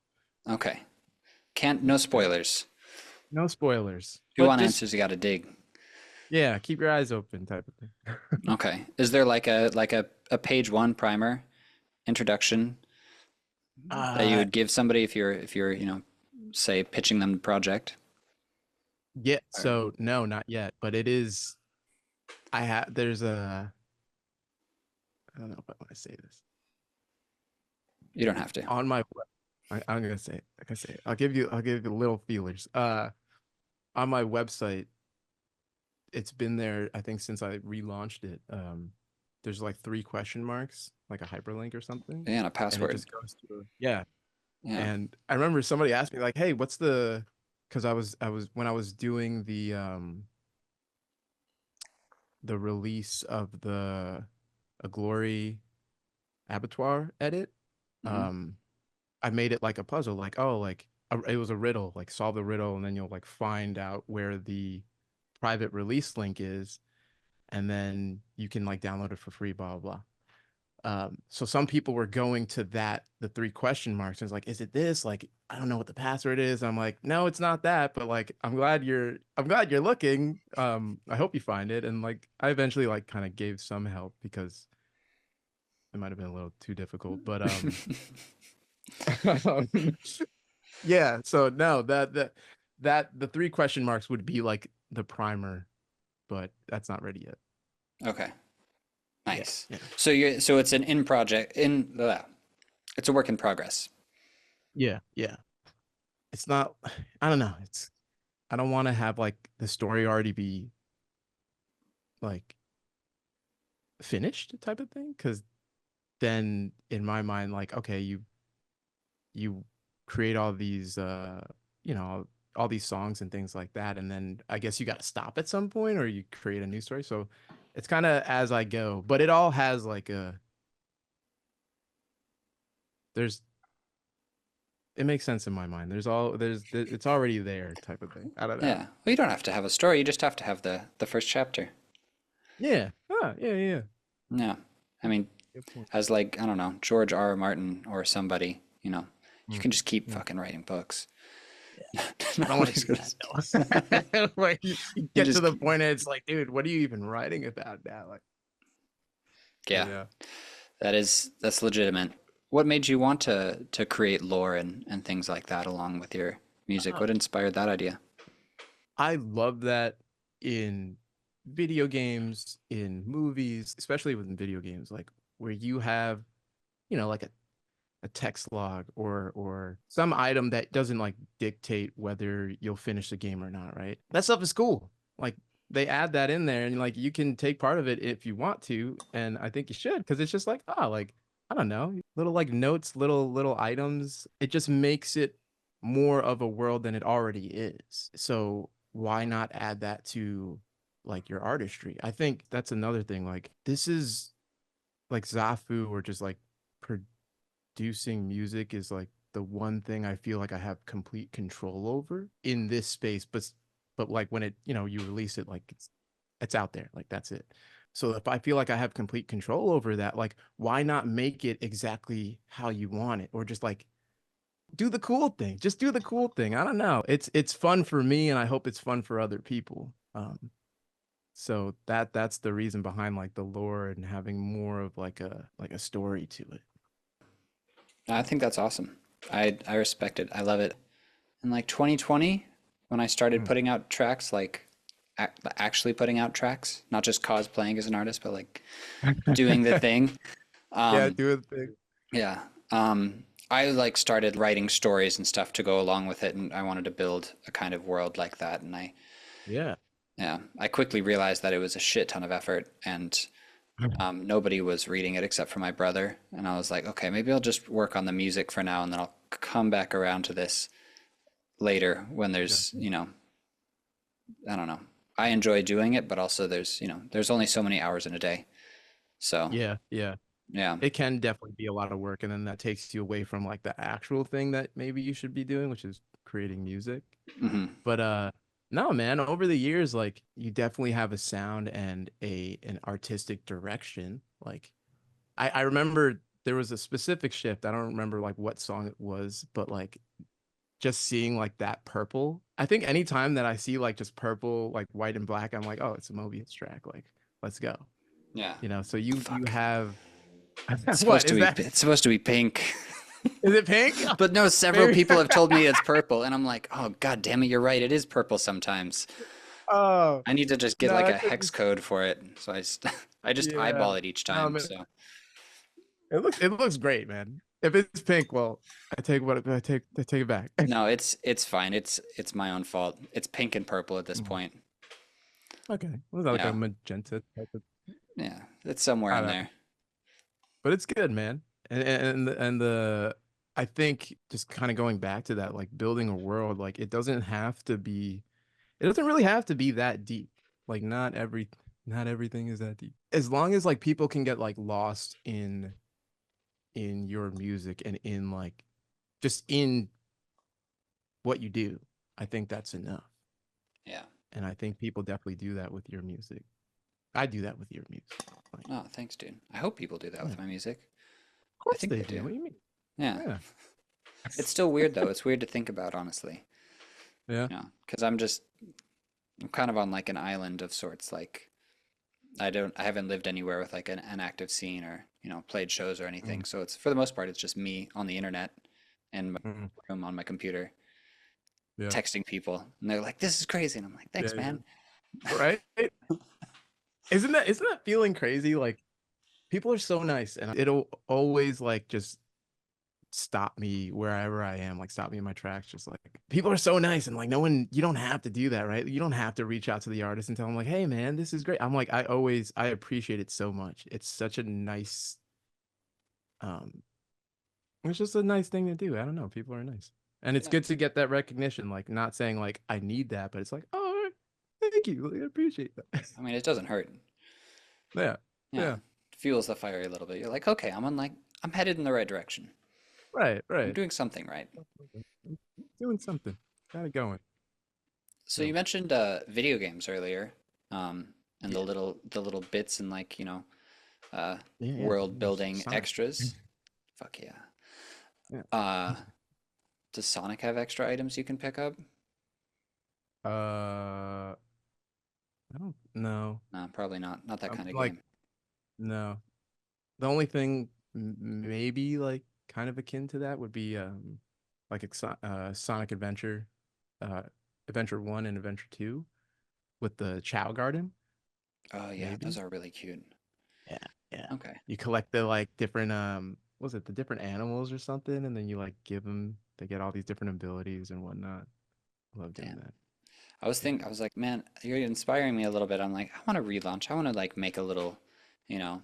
Okay. Can't, no
Yeah.
spoilers.
No spoilers.
If you
But
want
just
answers, you got to dig.
yeah, keep your eyes open type of thing.
Okay. Is there like a page one primer introduction that you
uh
would give somebody if you're, say pitching them the project?
Yeah,
Or
so no, not yet, but it is. I have. There's a. I don't know if I want to say this
you don't have to.
on my. I'm gonna say it. Like I say, it. I'll give you little feelers. On my website, it's been there. I think since I relaunched it. There's like three question marks, like a hyperlink or something,
Yeah, and a
and it
password.
just goes to yeah.
Yeah.
And I remember somebody asked me like, "Hey, what's the?" Because I was when I was doing the release of the a glory abattoir edit.
Hmm.
um I made it like a puzzle, like oh like it was a riddle, like solve the riddle and then you'll like find out where the private release link is and then you can like download it for free, blah blah blah. So some people were going to the three question marks and it's like, is it this? Like, I don't know what the password is. I'm like, no, it's not that, but like I'm glad you're looking. I hope you find it. And like I eventually like kind of gave some help because it might have been a little too difficult, but um, yeah, so no, that the three question marks would be like the primer, but that's not ready yet.
Okay.
Yeah,
Nice.
yeah.
So it's an in project it's a work in progress.
Yeah, yeah. It's not I don't know. It's I don't want to have like the story already be like finished type of thing because then in my mind like okay, you create all these you know all these songs and things like that and then I guess you got to stop at some point or you create a new story. So it's kind of as I go, but it all has like a there's it makes sense in my mind. It's already there type of thing. I don't know.
Yeah. Well, you don't have to have a story. You just have to have the first chapter.
Yeah. Yeah, yeah.
Yeah. I mean,
Good point.
as like, I don't know, George R. R. Martin or somebody, you know, you
Mm,
can just keep
mm.
fucking writing books.
I don't want to
Nobody's
do
gonna.
that though. Like you
You
get to
just
the point and it's like, dude, what are you even writing about now? Like, but
yeah,
yeah.
that's legitimate. What made you want to create lore and things like that along with your music?
Uh,
What inspired that idea?
I love that in video games, in movies, especially within video games, like where you have, like a text log or some item that doesn't like dictate whether you'll finish the game or not, right? That stuff is cool. Like they add that in there and like you can take part of it if you want to, and I think you should because it's just like, oh, like I don't know, little like notes, little items. It just makes it more of a world than it already is. So why not add that to like your artistry? I think that's another thing. Like this is like Zafu or just like producing music is like the one thing I feel like I have complete control over in this space. But like when you release it, like it's out there, like that's it. So if I feel like I have complete control over that, like why not make it exactly how you want it, or just like do the cool thing, just do the cool thing. I don't know. It's fun for me, and I hope it's fun for other people. So that's the reason behind like the lore and having more of like a story to it.
I think that's awesome. I respect it. I love it. In like 2020, when I started
Mm.
putting out tracks, like actually putting out tracks, not just cosplaying as an artist, but like doing the thing.
Yeah,
Um,
do it big.
yeah. I like started writing stories and stuff to go along with it, and I wanted to build a kind of world like that. And
Yeah.
yeah, I quickly realized that it was a shit ton of effort, and nobody was reading it except for my brother. And I was like, okay, maybe I'll just work on the music for now, and then I'll come back around to this later when there's,
Gotcha.
I don't know. I enjoy doing it, but also there's only so many hours in a day. So,
Yeah, yeah.
yeah.
It can definitely be a lot of work, and then that takes you away from like the actual thing that maybe you should be doing, which is creating music.
Hmm.
But no, man, over the years, like you definitely have a sound and an artistic direction. Like I remember there was a specific shift. I don't remember like what song it was, but like just seeing like that purple. I think anytime that I see like just purple, like white and black, I'm like, oh, it's a Mobius track. Like, let's go.
Yeah.
So you
Fuck.
have
It's
what
supposed to
is
be
that?
it's supposed to be pink.
Is it pink?
But no, several
Maybe.
people have told me it's purple, and I'm like, "Oh, god damn it, you're right. It is purple sometimes."
Oh
I need to just get
no,
like a
it could be.
hex code for it. So I just
Yeah.
eyeball it each
No,
time.
man.
So,
It looks great, man. If it's pink, well, I take it back.
no, it's fine. It's my own fault. It's pink and purple at this
Mhm.
point.
Okay. Was that like a
Yeah.
magenta type of?
Yeah. It's somewhere
I
in
don't know,
there.
but it's good, man. And I think just kind of going back to that, like building a world, like it doesn't really have to be that deep. Like not everything is that deep. As long as like people can get like lost in your music and in like just in what you do, I think that's enough.
Yeah.
And I think people definitely do that with your music. I do that with your music. Like,
Oh, thanks, dude. I hope people do that
yeah,
with
of
my music. I
course
think
they
they
do.
do.
What do you mean?
Yeah.
Yeah.
It's still weird though. It's weird to think about, honestly.
Yeah.
Because I'm kind of on like an island of sorts. Like I haven't lived anywhere with like an active scene or, played shows or anything.
Mm,
So it's for the most part, it's just me on the internet and my
mm,
room on my computer
yeah.
texting people. And they're like, this is crazy. And I'm like,
Yeah.
thanks,
Yeah.
man.
Right? Isn't that feeling crazy? Like people are so nice and it'll always like just stop me wherever I am, like stop me in my tracks. Just like people are so nice and like no one, you don't have to do that, right? You don't have to reach out to the artist and tell them like, hey man, this is great. I'm like, I appreciate it so much. It's such a nice, um, it's just a nice thing to do. I don't know. People are nice. And it's
Yeah.
good to get that recognition, like not saying like I need that, but it's like, oh, thank you. Like, I appreciate that.
I mean, it doesn't hurt.
Yeah.
Yeah.
Yeah.
Fuels the fire a little bit. You're like, okay, I'm headed in the right direction.
Right.
I'm
Right.
doing something right.
Doing something. Got it going.
So you
So
mentioned video games earlier, and
yeah.
the little bits and like, uh,
Yeah,
world
yeah.
building
Sonic.
extras. Fuck yeah.
Yeah.
Uh, does Sonic have extra items you can pick up?
I don't know.
No, probably not. Not that kind of
Like,
game.
no. The only thing maybe like kind of akin to that would be like Sonic Adventure, uh, Adventure One and Adventure Two with the Chow Garden,
Oh yeah, those
maybe.
are really cute.
Yeah, yeah.
Okay.
You collect the like different was it the different animals or something, and then you like give them they get all these different abilities and whatnot. Love doing
Damn.
that.
I was like, man, you're inspiring me a little bit. I'm like, I want to relaunch. I want to like make a little, you know,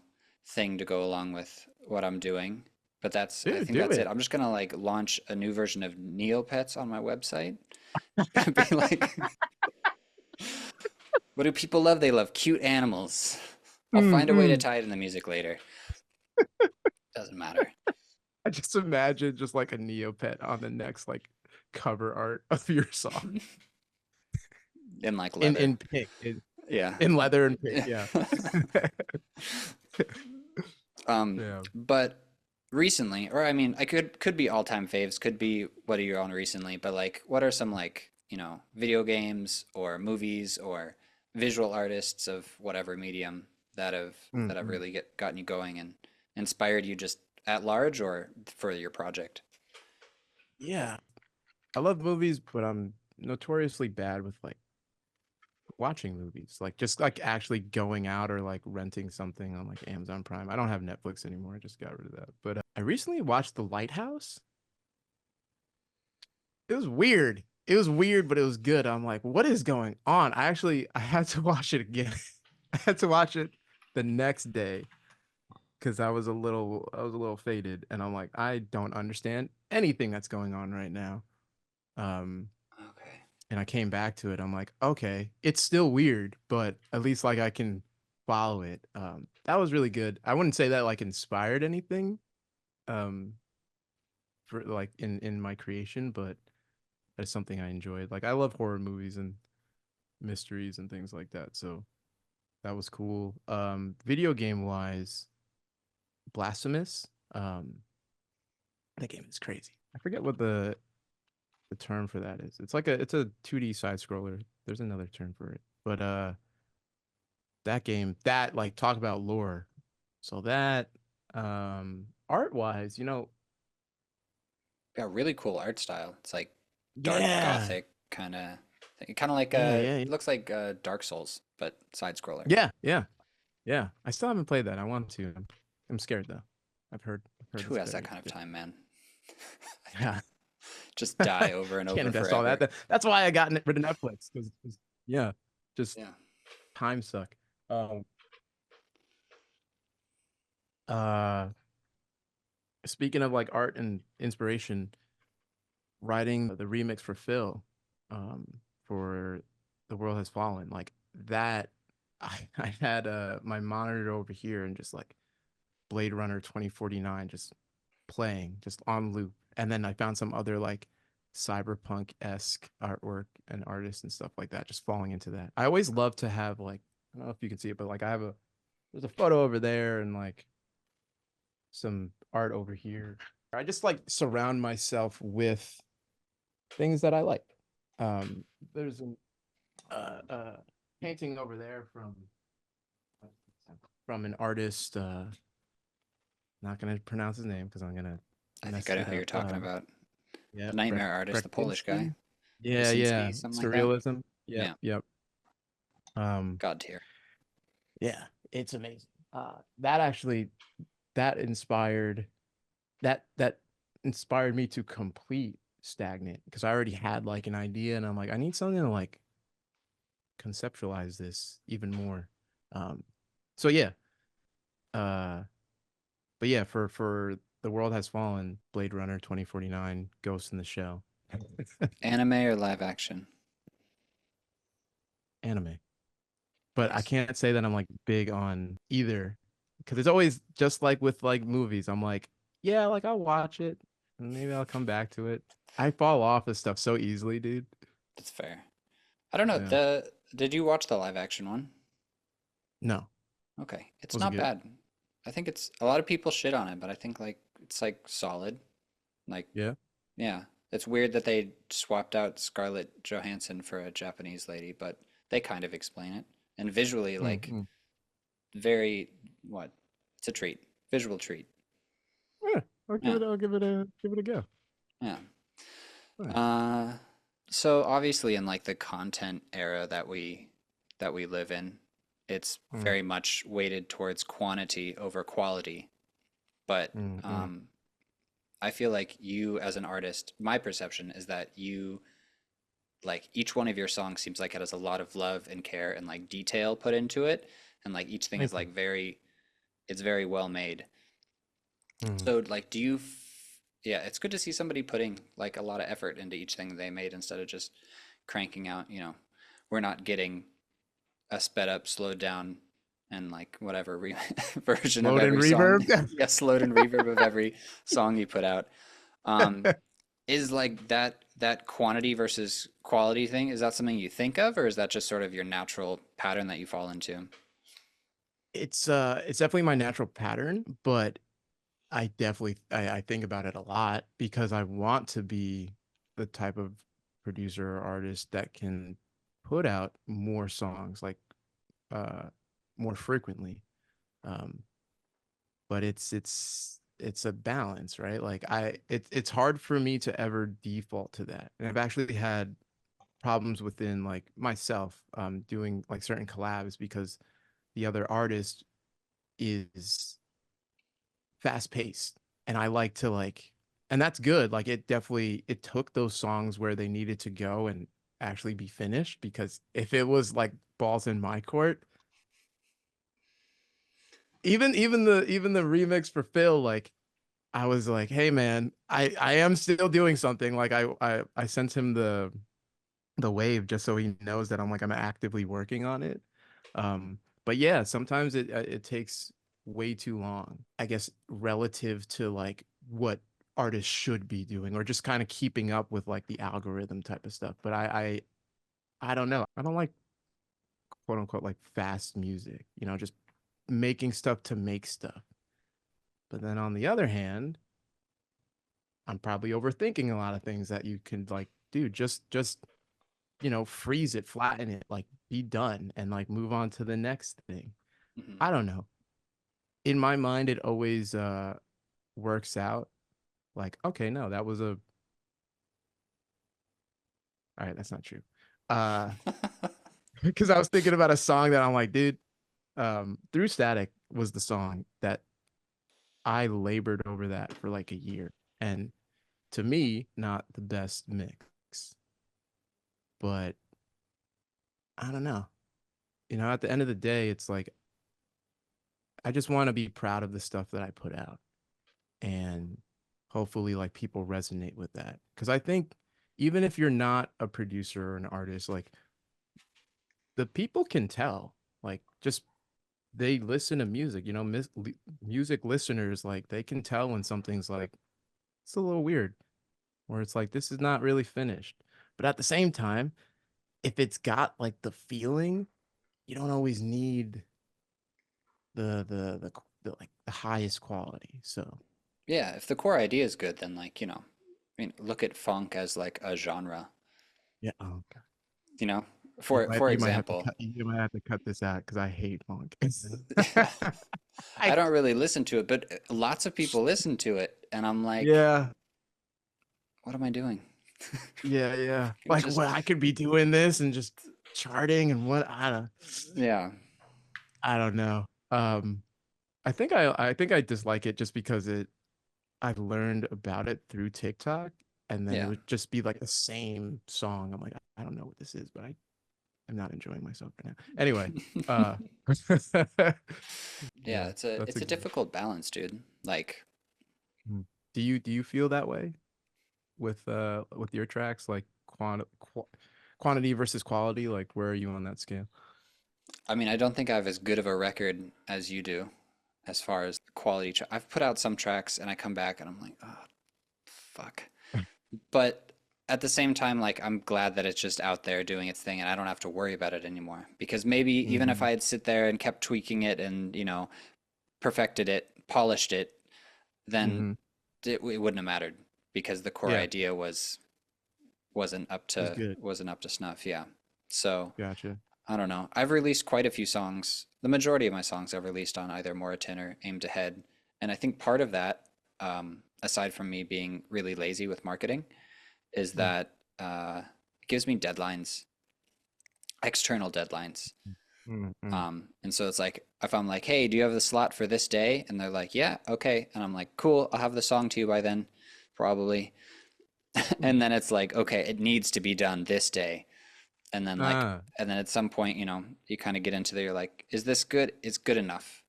thing to go along with what I'm doing. But I
Dude,
think
do
that's it.
it.
I'm just gonna like launch a new version of Neopets on my website. It's gonna be like, what do people love? They love cute animals. I'll find a way to
Mm-mm.
tie it in the music later. Doesn't matter.
I just imagine just like a Neopet on the next like cover art of your song
In like
in
leather.
pink
Yeah.
in leather and pink.
Yeah.
Yeah.
Um,
Yeah.
but recently, or I mean, I could be all-time faves, could be what are you on recently, but like what are some like, video games or movies or visual artists of whatever medium that have
Mm-mm.
really gotten you going and inspired you just at large or for your project?
Yeah. I love movies, but I'm notoriously bad with like watching movies. Like just like actually going out or like renting something on like Amazon Prime. I don't have Netflix anymore. I just got rid of that. But I recently watched The Lighthouse. It was weird. It was weird, but it was good. I'm like, what is going on? I had to watch it again. I had to watch it the next day because I was a little faded, and I'm like, I don't understand anything that's going on right now. Um,
Okay.
and I came back to it. I'm like, okay, it's still weird, but at least like I can follow it. That was really good. I wouldn't say that like inspired anything, um, for like in my creation, but that's something I enjoyed. Like I love horror movies and mysteries and things like that. So that was cool. Video game wise, Blasphemous. That game is crazy. I forget what the term for that is. It's a 2D side scroller. There's another term for it. But that game, that like talk about lore. So that art wise,
Got really cool art style. It's like dark
yeah.
gothic kind of like
Yeah, yeah, yeah.
it looks like Dark Souls, but side scroller.
Yeah, yeah. Yeah. I still haven't played that. I want to. I'm scared though. I've heard
Who
it's
has that
very
kind of
good.
time, man?
Yeah.
Just die over and
Can't
over
invest all that.
forever.
That's why I got rid of Netflix because yeah, just
Yeah.
time suck. Um, uh, speaking of like art and inspiration, writing the remix for Phil, um, for The World Has Fallen, like that, I had my monitor over here and just like Blade Runner 2049 just playing, just on loop. And then I found some other like cyberpunk-esque artwork and artists and stuff like that, just falling into that. I always love to have like, I don't know if you can see it, but like there's a photo over there and like some art over here. I just like surround myself with things that I like. Um, there's a painting over there from an artist. Not gonna pronounce his name because I'm gonna
I think I
mess
know
it
who you're
up.
talking about.
Yeah,
The Nightmare Artist, the Polish guy.
Brektinsky. Yeah, yeah,
Krasinski, something like that.
surrealism. Yep,
Yeah.
yep. Um,
God tier.
yeah, it's amazing. That actually that inspired that inspired me to complete Stagnant because I already had like an idea and I'm like, I need something to like conceptualize this even more. Um, so yeah, uh, but yeah, for The World Has Fallen, Blade Runner 2049, Ghost in the Shell,
Anime or live action?
anime. But I
Nice.
can't say that I'm like big on either because it's always just like with like movies. I'm like, yeah, like I'll watch it and maybe I'll come back to it. I fall off of stuff so easily, dude.
That's fair. I don't know.
Yeah.
Did you watch the live action one?
No.
Okay. It's
Was it
not
good?
bad. I think it's a lot of people shit on it, but I think like it's like solid. Like,
Yeah.
yeah, it's weird that they swapped out Scarlett Johansson for a Japanese lady, but they kind of explain it. And visually, like,
Mm-hmm.
very what? It's a treat, visual treat.
Yeah.
Yeah,
Give it a go.
yeah.
Nice.
Uh, so obviously in like the content era that we live in, it's
Mm,
very much weighted towards quantity over quality. But
mm.
um, I feel like you as an artist, my perception is that you like each one of your songs seems like it has a lot of love and care and like detail put into it, and like each thing is
Thank you.
like it's very well made.
Mm.
So like, yeah, it's good to see somebody putting like a lot of effort into each thing they made instead of just cranking out, we're not getting a sped up, slowed down, and like whatever version of
Load and
every song.
reverb.
Yeah, slowed and reverb of every song you put out. Um, is like that quantity versus quality thing, is that something you think of, or is that just sort of your natural pattern that you fall into?
It's definitely my natural pattern, but I think about it a lot because I want to be the type of producer or artist that can put out more songs like uh more frequently. Um but it's a balance, right? Like it's hard for me to ever default to that. And I've actually had problems within like myself doing like certain collabs because the other artist is fast paced and I like to like and that's good. Like it took those songs where they needed to go and actually be finished because if it was like balls in my court, even the remix for Phil, like I was like, hey man, I am still doing something. Like I sent him the wave just so he knows that I'm actively working on it. But yeah, sometimes it takes way too long, I guess, relative to like what artists should be doing or just kind of keeping up with like the algorithm type of stuff. But I don't know. I don't like quote unquote like fast music, just making stuff to make stuff. But then on the other hand, I'm probably overthinking a lot of things that you can like, dude, just freeze it, flatten it, like be done and like move on to the next thing.
Hmm.
I don't know. In my mind, it always works out. Like, okay, no, that was a all right, that's not true. Uh because I was thinking about a song that I'm like, dude, Through Static was the song that I labored over that for like a year. And to me, not the best mix. But I don't know. At the end of the day, it's like I just want to be proud of the stuff that I put out and hopefully like people resonate with that. Cause I think even if you're not a producer or an artist, like the people can tell, like just they listen to music, music listeners, like they can tell when something's like, it's a little weird or it's like, this is not really finished. But at the same time, if it's got like the feeling, you don't always need the like the highest quality. So
Yeah, if the core idea is good, then like, I mean, look at funk as like a genre,
yeah, oh God.
you know?
You
For
might
for
you might have to
example,
cut this out because I hate funk.
I
I
don't really listen to it, but lots of people listen to it, and I'm like,
yeah,
what am I doing?
yeah. Like
Just
what I could be doing this and just charting and what
yeah,
I don't know. I think I dislike it just because I learned about it through TikTok and then it
yeah,
would just be like the same song. I'm like, I don't know what this is, but I'm not enjoying myself right now. Anyway, uh
yeah.
yeah,
It's a
that's
it's
a
a difficult balance, dude. Like,
mm. Do you feel that way with your tracks like quantity versus quality? Like where are you on that scale?
I mean, I don't think I have as good of a record as you do, as far as quality. I've put out some tracks, and I come back, and I'm like, oh, fuck. But at the same time, like I'm glad that it's just out there doing its thing and I don't have to worry about it anymore. Because maybe even if
Mm,
I had sit there and kept tweaking it and, perfected it, polished it, then
Mm-hmm.
it wouldn't have mattered because the core
Yeah,
idea
it was good.
wasn't up to snuff. Yeah. So
Gotcha.
I don't know. I've released quite a few songs. The majority of my songs I've released on either Moratin or Aim to Head, and I think part of that, aside from me being really lazy with marketing, is that it gives me deadlines, external deadlines.
Mm-hmm.
And so it's like if I'm like, hey, do you have the slot for this day? And they're like, yeah, okay. And I'm like, cool, I'll have the song to you by then, probably. And then it's like, okay, it needs to be done this day. And then like,
Ah,
and then at some point, you kind of get into there, you're like, is this good? It's good enough.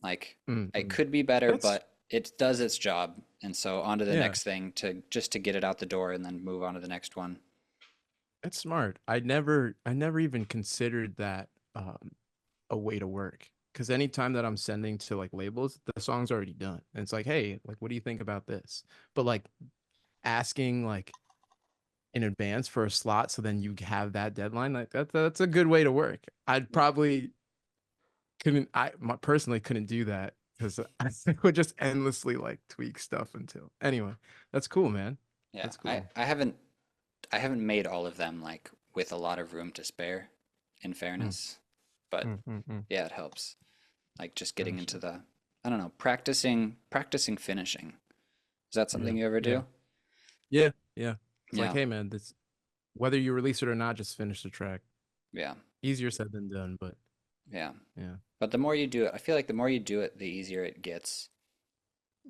Like, it
mm-hmm.
could be better,
That's
but it does its job. And so on to the
yeah,
next thing to get it out the door and then move on to the next one.
that's smart. I never even considered that a way to work. Because anytime that I'm sending to like labels, the song's already done. And it's like, hey, like, what do you think about this? But like asking like in advance for a slot so then you have that deadline, like that's a good way to work. I'd probably couldn't personally couldn't do that because I would just endlessly like tweak stuff until anyway. That's cool, man.
Yeah,
That's cool.
I haven't made all of them like with a lot of room to spare, in
Mm,
fairness. But
mm.
yeah, it helps. Like just getting into
Gotcha.
the, I don't know, practicing finishing. Is that
Yeah,
something you ever
yeah,
do?
yeah, yeah. It's like,
Yeah,
hey, man, this whether you release it or not, just finish the track.
yeah,
Easier said than done, but
yeah.
yeah.
But the more you do it, I feel like the more you do it, the easier it gets.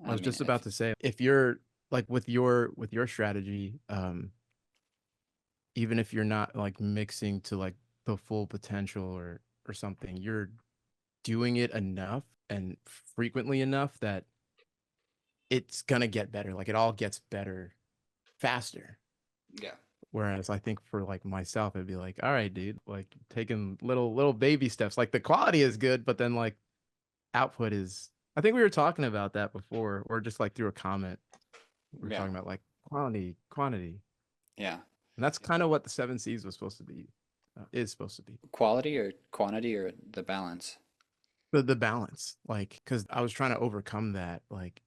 I
I
was
mean,
just about to say, if you're like with your strategy, even if you're not like mixing to like the full potential or something, you're doing it enough and frequently enough that it's gonna get better. Like it all gets better faster.
yeah,
Whereas I think for like myself, it'd be like, all right, dude, like taking little baby steps. Like the quality is good, but then like output is. I think we were talking about that before, or just like through a comment. We were
yeah,
talking about like quantity,
yeah.
and that's kind of what the seven C's was supposed to be, is supposed to be.
Quality or quantity or the balance.
The balance, like, because I was trying to overcome that. Like,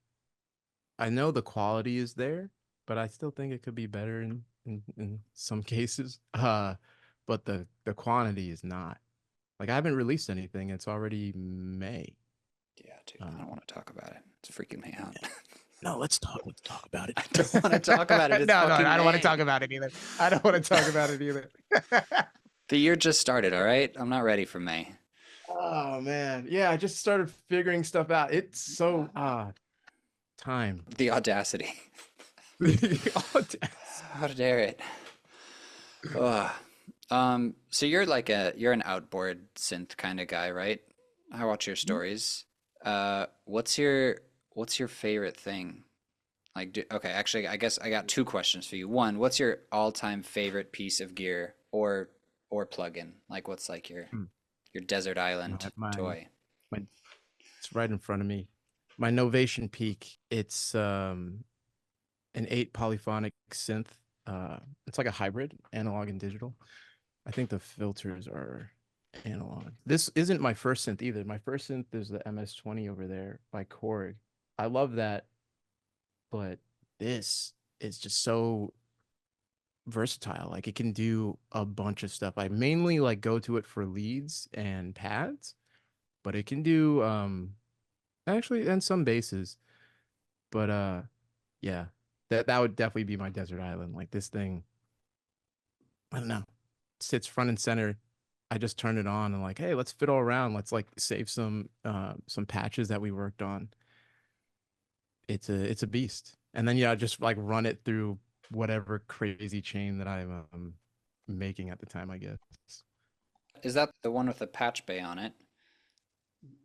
I know the quality is there, but I still think it could be better in some cases. But the quantity is not. Like I haven't released anything. It's already May.
Yeah, dude, I don't
Um,
want to talk about it. It's freaking me out.
no, let's talk. Let's talk about it.
I don't want to talk about it. It's
No,
fucking
I don't want to talk
May.
about it either. I don't want to talk about it either.
The year just started, all right? I'm not ready for May.
Oh man, yeah. I just started figuring stuff out. It's so time.
The audacity.
Oh,
How dare it? Ugh. So you're an outboard synth kind of guy, right? I watch your stories. What's your favorite thing? Like, okay, actually, I guess I got two questions for you. One, what's your all-time favorite piece of gear or plugin? Like, what's like your desert
my
island
my
toy?
my it's right in front of me. My Novation Peak. It's an 8 polyphonic synth. It's like a hybrid, analog and digital. I think the filters are analog. This isn't my first synth either. My first synth is the MS-20 over there by Korg. I love that, but this is just so versatile. Like it can do a bunch of stuff. I mainly like go to it for leads and pads, but it can do actually and some basses. But yeah, that would definitely be my desert island. Like this thing, I don't know, sits front and center. I just turn it on and like, hey, let's fiddle around. Let's like save some patches that we worked on. It's a beast. And then yeah, just like run it through whatever crazy chain that I'm making at the time, I guess.
Is that the one with the patch bay on it?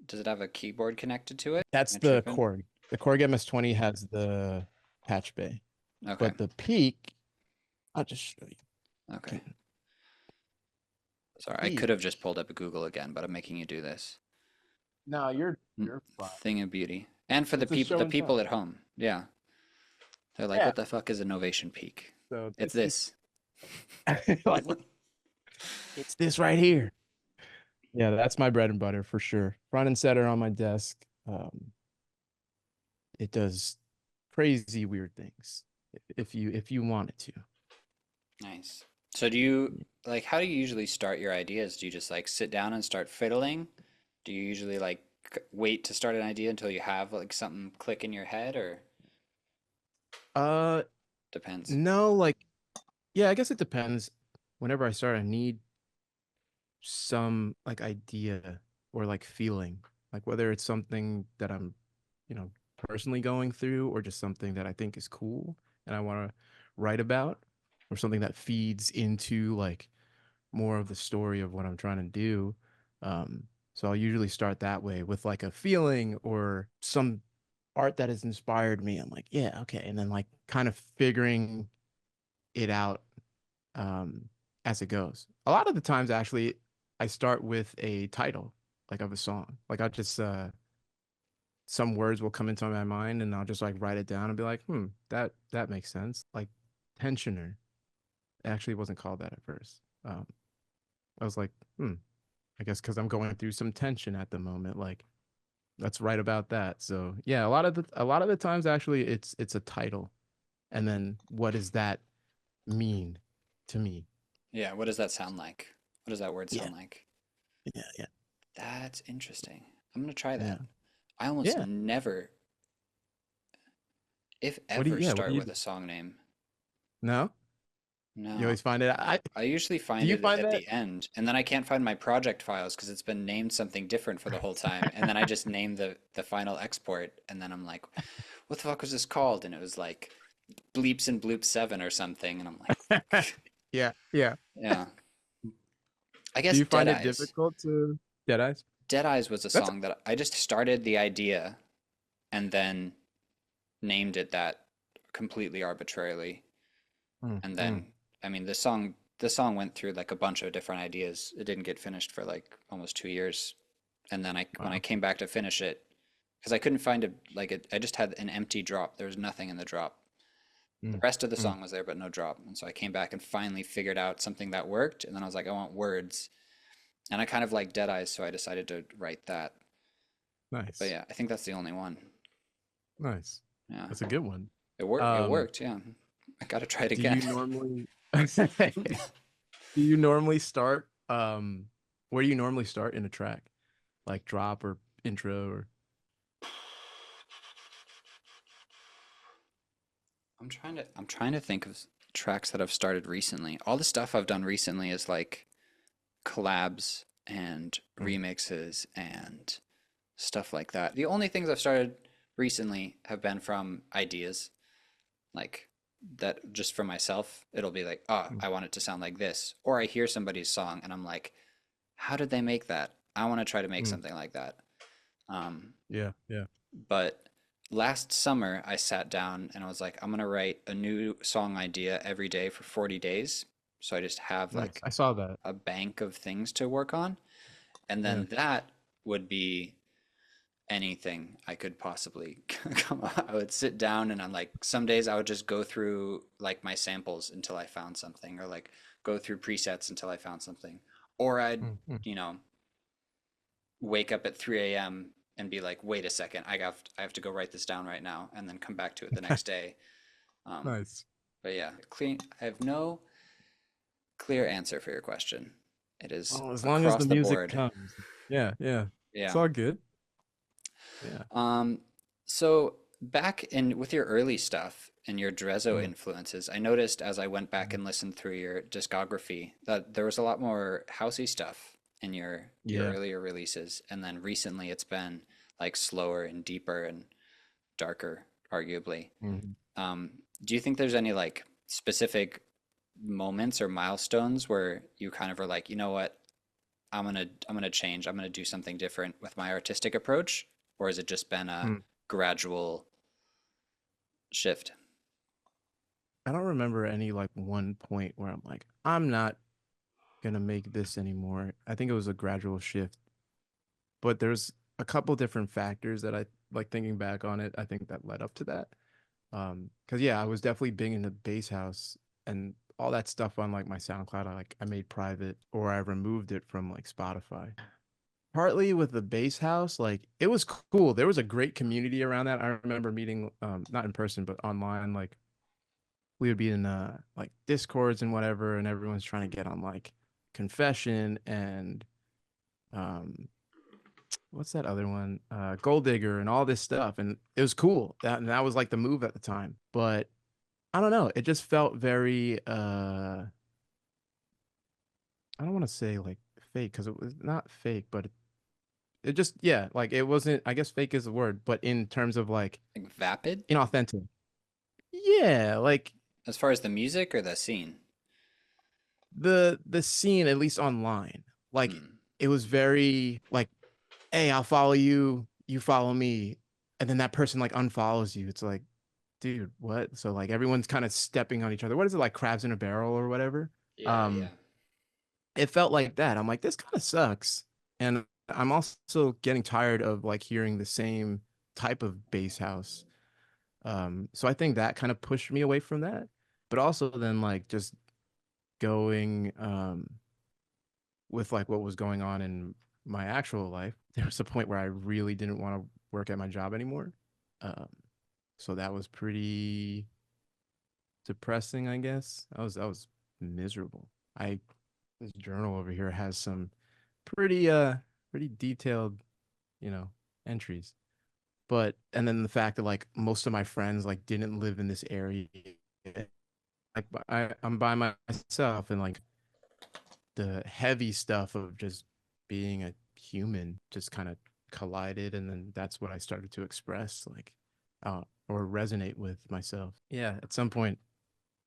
Does it have a keyboard connected to it? Am
That's
I
the
tripping?
Korg. The Korg MS-20 has the patch bay,
Okay,
but the Peak, I'll just show you.
okay.
Can
Sorry, I
Peak?
could have just pulled up a Google again, but I'm making you do this.
No,
Mm,
you're fine.
Thing of beauty. And for
It's a
the
show and
people
tell.
at home. Yeah. They're like,
Yeah.
what the fuck is a Novation Peak?
So
It's
this is
this.
like it's this right here. Yeah, that's my bread and butter for sure. Front and center on my desk. Um, it does crazy weird things if you want it to.
Nice. So do you like how do you usually start your ideas? Do you just like sit down and start fiddling? Do you usually like wait to start an idea until you have like something click in your head or
Uh,
depends?
no, like yeah, I guess it depends. Whenever I start, I need some like idea or like feeling, like whether it's something that I'm, you know, personally going through or just something that I think is cool and I want to write about, or something that feeds into like more of the story of what I'm trying to do. So I'll usually start that way with like a feeling or some art that has inspired me. I'm like, yeah, okay. And then like kind of figuring it out um, as it goes. A lot of the times, actually, I start with a title, like of a song. Like I'll just some words will come into my mind, and I'll just like write it down and be like, that makes sense. Like tensioner. It actually wasn't called that at first. I was like, I guess because I'm going through some tension at the moment. Like let's write about that. So yeah, a lot of the times, actually, it's a title, and then what does that mean to me?
Yeah, what does that sound like? What does that word
Yeah,
sound like?
yeah, yeah,
That's interesting. I'm gonna try
yeah,
that. I almost
yeah.
never, if
What do you?
ever,
Yeah. What do
start
you
with
do?
a song name.
No, you
No,
always find it. I
I usually
Do
find
you
it
find
at
that?
the end, and then I can't find my project files because it's been named something different for the whole time. And then I just name the final export, and then I'm like, "What the fuck was this called?" And it was like Bleeps and Bloops 7 or something, and I'm like,
Yeah, yeah.
"Yeah." I
Do
guess
you
Dead
find it
Eyes.
difficult to Dead Eyes?
Dead Eyes was a
That's
song that I just started the idea and then named it that completely arbitrarily.
mm,
And
mm.
then, I mean, the song went through like a bunch of different ideas. It didn't get finished for like almost 2 years. And then when I
Wow.
came back to finish it, because I couldn't find I just had an empty drop. There was nothing in the drop. The
Mm,
rest of the
mm.
song was there, but no drop. And so I came back and finally figured out something that worked. And then I was like, I want words. And I kind of like Dead Eyes, so I decided to write that. But
Nice,
yeah, I think that's the only one.
nice.
Yeah,
That's a good one.
it worked. It
Um,
worked. Yeah, I gotta try it
do
again.
you normally do you normally start where do you normally start in a track? Like drop or intro or
I'm trying to think of tracks that I've started recently. All the stuff I've done recently is like collabs and
mm,
remixes and stuff like that. The only things I've started recently have been from ideas, like that just for myself. It'll be like, oh,
mm.
I want it to sound like this. Or I hear somebody's song and I'm like, how did they make that? I want to try to make
Mm.
something like that. Um,
Yeah, yeah.
but last summer, I sat down and I was like, I'm going to write a new song idea every day for 40 days. So I just have
Nice.
like
I saw that.
a bank of things to work on. And
Yeah.
then that would be anything I could possibly come up. I would sit down and I'm like, some days I would just go through like my samples until I found something, or like go through presets until I found something. Or I'd,
Mm, mm.
you know, wake up at 3 a.m. and be like, wait a second, I have to go write this down right now, and then come back to it the next day. Um,
Nice.
but yeah, clean. I have no clear answer for your question. It is
Oh, as long as
across
the
the
music
board.
comes. Yeah, yeah. It's
Yeah.
all good. Yeah.
Um, so back in with your early stuff and your Drezzo
Mm,
influences, I noticed as I went back
mm.
and listened through your discography that there was a lot more housey stuff in your
Yeah.
earlier releases, and then recently it's been like slower and deeper and darker, arguably.
Mhm.
Do you think there's any like specific moments or milestones where you kind of are like, you know what, I'm gonna change, I'm gonna do something different with my artistic approach, or has it just been a
Mm.
gradual shift?
I don't remember any like one point where I'm like, I'm not gonna make this anymore. I think it was a gradual shift, but there's a couple different factors that I like thinking back on it. I think that led up to that. Because yeah, I was definitely big into bass house and all that stuff on like my SoundCloud. I made private or I removed it from like Spotify. partly with the bass house, like it was cool. There was a great community around that. I remember meeting, not in person, but online. Like we would be in like discords and whatever, and everyone's trying to get on like Confession and um what's that other one? Gold Digger and all this stuff. And it was cool. That was like the move at the time. But I don't know. It just felt very I don't want to say like fake because it was not fake, but it just yeah, like it wasn't, I guess fake is the word, but in terms of like
Like vapid?
inauthentic. Yeah, like
As far as the music or the scene?
the scene, at least online, like
Hmm.
it was very like, hey, I'll follow you, you follow me, and then that person like unfollows you. It's like, dude, what? So like everyone's kind of stepping on each other. What is it, like crabs in a barrel or whatever?
Yeah, yeah.
Um, it felt like that. I'm like, this kind of sucks. And I'm also getting tired of like hearing the same type of bass house. So I think that kind of pushed me away from that. But also then like just going with like what was going on in my actual life, there was a point where I really didn't want to work at my job anymore. Um, so that was pretty depressing, I guess. I was miserable. I This journal over here has some pretty pretty detailed, you know, entries. But and then the fact that like most of my friends like didn't live in this area. Like I'm by myself, and like the heavy stuff of just being a human just kind of collided, and then that's what I started to express like or resonate with myself. Yeah, at some point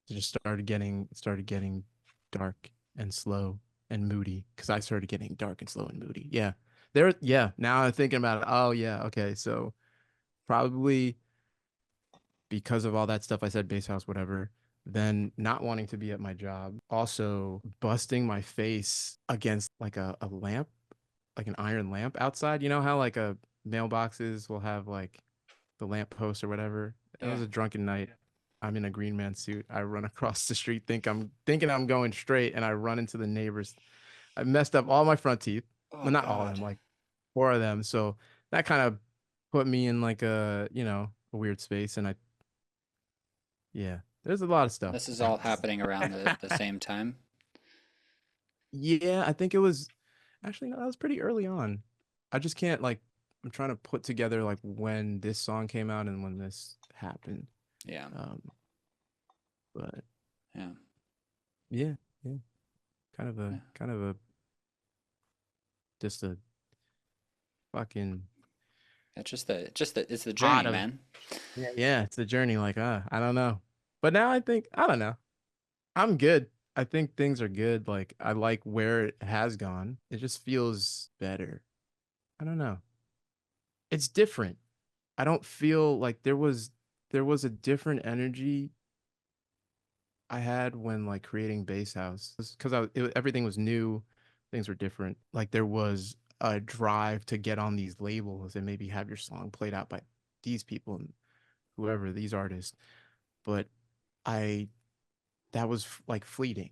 it just started getting dark and slow and moody because I started getting dark and slow and moody. Yeah. Yeah, now I'm thinking about it. Oh yeah, okay. So probably because of all that stuff I said, base house, whatever, then not wanting to be at my job, also busting my face against like a lamp, like an iron lamp outside. You know how like a mailboxes will have like the lamp post or whatever. It
Yeah.
was a drunken night. I'm in a green man suit. I run across the street, thinking I'm going straight, and I run into the neighbors. I messed up all my front teeth.
Oh
Well, not all of
God.
them, like four of them. So that kind of put me in like a weird space. And I yeah, there's a lot of stuff.
This is all happening around the same time.
Yeah, I think it was actually no, that was pretty early on. I just can't like I'm trying to put together like when this song came out and when this happened.
Yeah.
Um, but
Yeah.
yeah, yeah,
Yeah.
kind of a just a fucking
It's just the it's the
pot
journey,
of
man.
yeah, yeah, it's a journey. Like, I don't know, but now I think I don't know. I'm good. I think things are good. Like, I like where it has gone. It just feels better. I don't know. It's different. I don't feel like there was a different energy I had when like creating Bass House because everything was new, things were different. Like there was a drive to get on these labels and maybe have your song played out by these people and whoever these artists. But I that was like fleeting.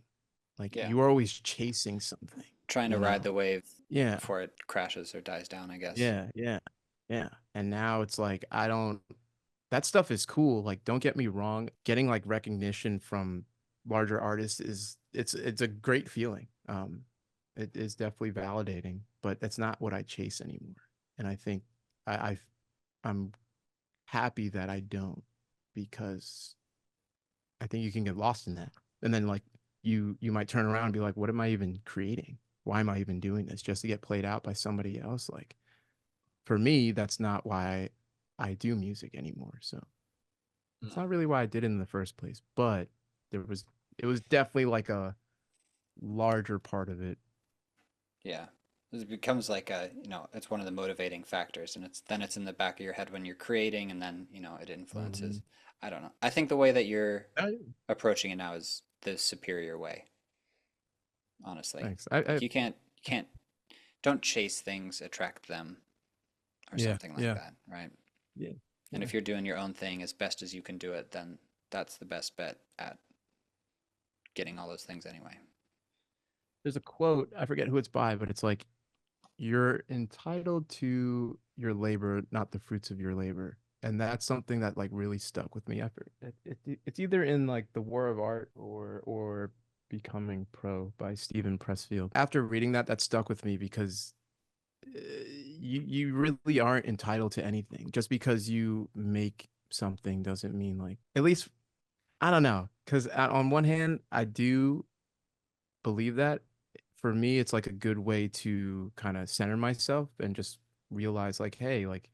Like
Yeah.
you were always chasing something,
Trying to
you
ride
know?
the wave
Yeah,
before it crashes or dies down, I guess.
yeah, yeah, yeah. And now it's like I don't. That stuff is cool. Like, don't get me wrong. Getting like recognition from larger artists is it's a great feeling. It is definitely validating, but that's not what I chase anymore. And I think I I'm happy that I don't because I think you can get lost in that. And then like you might turn around and be like, what am I even creating? Why am I even doing this? Just to get played out by somebody else? Like for me, that's not why I do music anymore. So it's
No.
not really why I did it in the first place, but it was definitely like a larger part of it.
Yeah. It becomes like it's one of the motivating factors, and it's in the back of your head when you're creating, and then, it influences.
Mhm.
I don't know. I think the way that you're
Oh, yeah.
approaching it now is the superior way, honestly.
Thanks.
Like you can't don't chase things, attract them, or
Yeah,
something like
yeah,
that, right?
yeah,
And
yeah.
if you're doing your own thing as best as you can do it, then that's the best bet at getting all those things anyway.
There's a quote, I forget who it's by, but it's like you're entitled to your labor, not the fruits of your labor. And that's something that like really stuck with me after it's either in like The War of Art or Becoming Pro by Stephen Pressfield. After reading that, that stuck with me because you really aren't entitled to anything. Just because you make something doesn't mean like, at least I don't know, because on one hand, I do believe that. For me, it's like a good way to kind of center myself and just realize like, hey, like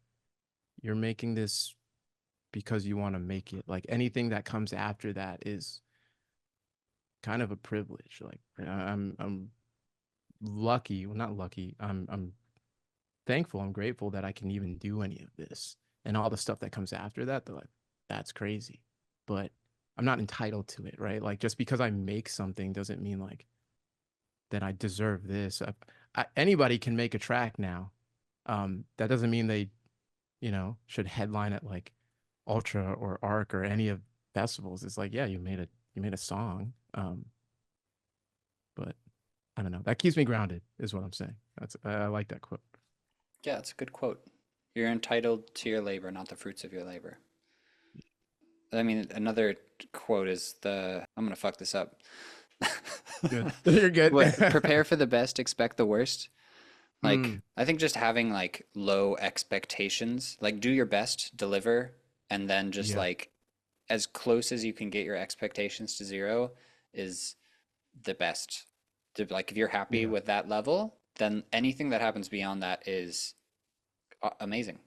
you're making this because you want to make it. Like anything that comes after that is kind of a privilege. Like I'm lucky, well not lucky. I'm thankful, I'm grateful that I can even do any of this. And all the stuff that comes after that, they're like, that's crazy. But I'm not entitled to it, right? Like just because I make something doesn't mean like that I deserve this. Anybody can make a track now. That doesn't mean they, should headline at like Ultra or Arc or any of festivals. It's like, yeah, you made a song. But I don't know. That keeps me grounded, is what I'm saying. I like that quote.
Yeah, it's a good quote. You're entitled to your labor, not the fruits of your labor. I mean, another quote is I'm gonna fuck this up.
Good. You're good.
What, prepare for the best, expect the worst. Like,
Mm,
I think just having like low expectations, like do your best, deliver, and then just
yeah.
like as close as you can get your expectations to zero is the best. Like, if you're happy
Yeah.
with that level, then anything that happens beyond that is amazing,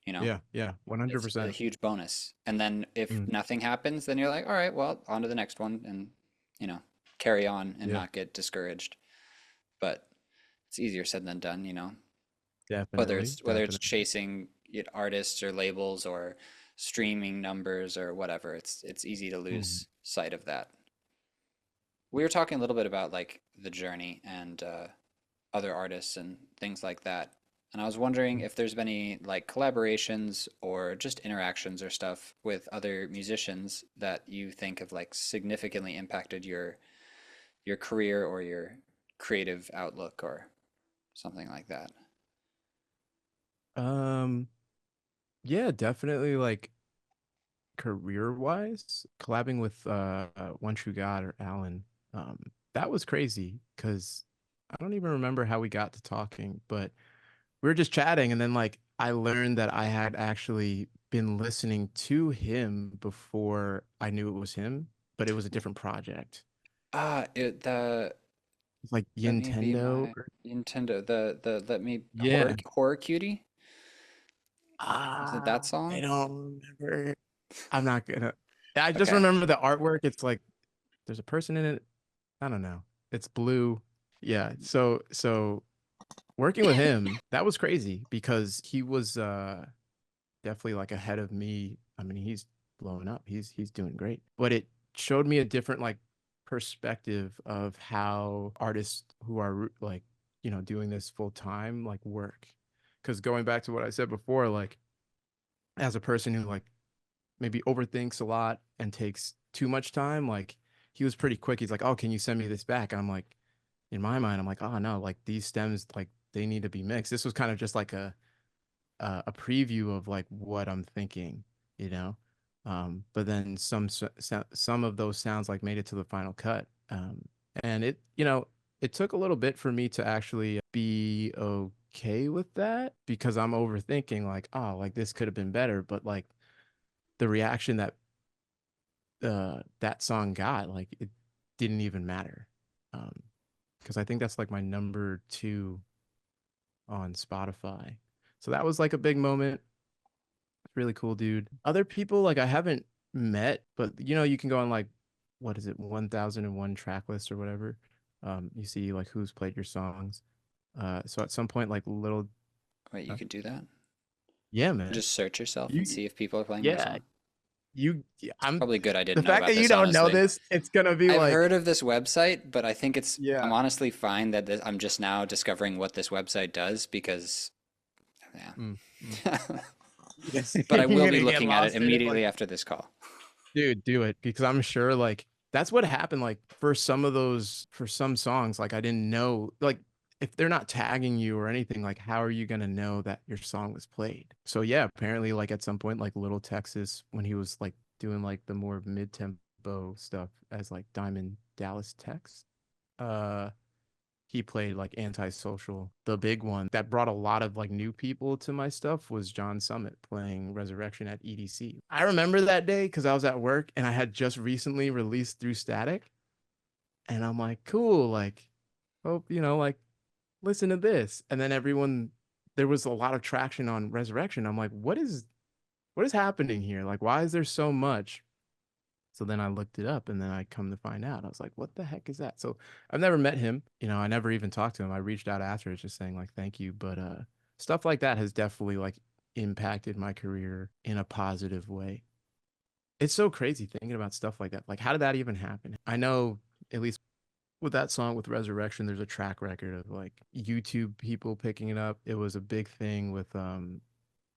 you know?
Yeah. Yeah.
It's a
100%.
huge bonus. And then if
Mm,
nothing happens, then you're like, all right, well, on to the next one and, you know, carry on and
yeah.
not get discouraged. But it's easier said than done, you know?
Definitely.
Whether it's
Definitely.
chasing artists or labels or streaming numbers or whatever, it's easy to
Mhm.
lose sight of that. We were talking a little bit about like the journey and other artists and things like that. And I was wondering if there's been any like collaborations or just interactions or stuff with other musicians that you think have like significantly impacted your career or your creative outlook or something like that.
Um, yeah, definitely like career wise, collabing with One True God or Alan, that was crazy because I don't even remember how we got to talking, but we were just chatting and then like I learned that I had actually been listening to him before I knew it was him, but it was a different project.
The
It's like
let me be
Nintendo.
my Nintendo. The let me
Yeah.
horror cutie. Is it that
I
song?
don't remember. I'm not gonna. I just
Okay.
remember the artwork. It's like there's a person in it. I don't know. It's blue. Yeah. So working with him, that was crazy because he was definitely like ahead of me. I mean, he's blowing up. He's doing great. But it showed me a different like perspective of how artists who are like, doing this full time like work. Because going back to what I said before, like as a person who like maybe overthinks a lot and takes too much time, like he was pretty quick. He's like, "Oh, can you send me this back?" And I'm like, in my mind, I'm like, "Oh no, like these stems, like they need to be mixed." This was kind of just like a preview of like what I'm thinking, you know. But then some of those sounds like made it to the final cut, and it took a little bit for me to actually be okay with that because I'm overthinking like, oh, like this could have been better, but like the reaction that that song got, like it didn't even matter. Um, because I think that's like my number two on Spotify. So that was like a big moment. Really cool, dude. Other people like I haven't met, but you can go on like what is it, 1001 track list or whatever. You see like who's played your songs. So at some point, like little,
Wait, you
uh,
could do that?
yeah, man.
Just search yourself and
You,
see if people are playing my
yeah,
song.
yeah,
It's
I'm
probably good I
the
didn't know
fact
about
that you
this,
don't know
honestly.
this, it's gonna be
I've heard
like,
of this website, but I think I'm
yeah.
honestly fine that I'm just now discovering what this website does because,
Mm, mm.
yeah.
Yes,
But I
you're
will be
gonna get
looking at it
lost in it.
immediately
Like,
after this call.
dude, do it because I'm sure like that's what happened. Like for some songs, like I didn't know. Like if they're not tagging you or anything, like how are you gonna know that your song was played? So yeah, apparently like at some point like Little Texas when he was like doing like the more mid-tempo stuff as like Diamond Dallas Tex, uh he played like Antisocial. The big one that brought a lot of like new people to my stuff was John Summit playing Resurrection at EDC. I remember that day because I was at work and I had just recently released through Static. And I'm like, cool, like, hope, like, listen to this. And then there was a lot of traction on Resurrection. I'm like, what is happening here? Like, why is there so much? So then I looked it up and then I come to find out. I was like, what the heck is that? So I've never met him. I never even talked to him. I reached out after, just saying like thank you. But stuff like that has definitely like impacted my career in a positive way. It's so crazy thinking about stuff like that. Like, how did that even happen? I know at least with that song with Resurrection, there's a track record of like YouTube people picking it up. It was a big thing with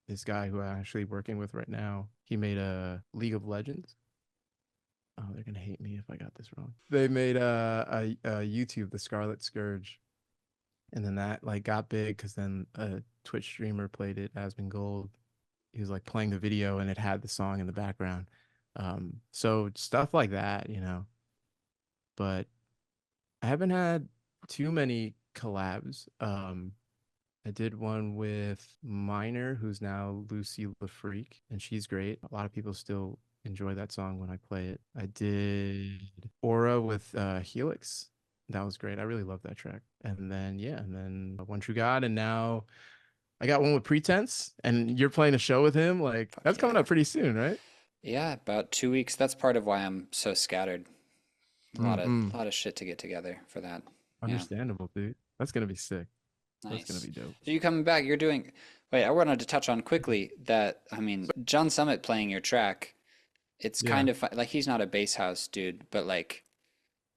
this guy who I'm actually working with right now. He made a League of Legends. Oh, they're gonna hate me if I got this wrong. They made a YouTube, the Scarlet Scourge, and then that like got big because then a Twitch streamer played it, Asmongold. Gold. He was like playing the video and it had the song in the background. So stuff like that. But I haven't had too many collabs. I did one with Minor, who's now Lucy LaFreak, and she's great. A lot of people still enjoy that song when I play it. I did Aura with Helix. That was great. I really love that track. And then yeah, and then One True God, and now I got one with Pretense, and you're playing a show with him. Like
Fuck
that's coming
yeah.
up pretty soon, right?
Yeah, about 2 weeks. That's part of why I'm so scattered. A lot of
Mm-mm.
lot of shit to get together for that. Yeah,
Understandable, dude. That's gonna be sick. That's gonna
nice.
be dope.
So you coming back? You're doing. Wait, I wanted to touch on quickly that I mean, John Summit playing your track. It's
Yeah.
kind of like he's not a bass house dude, but like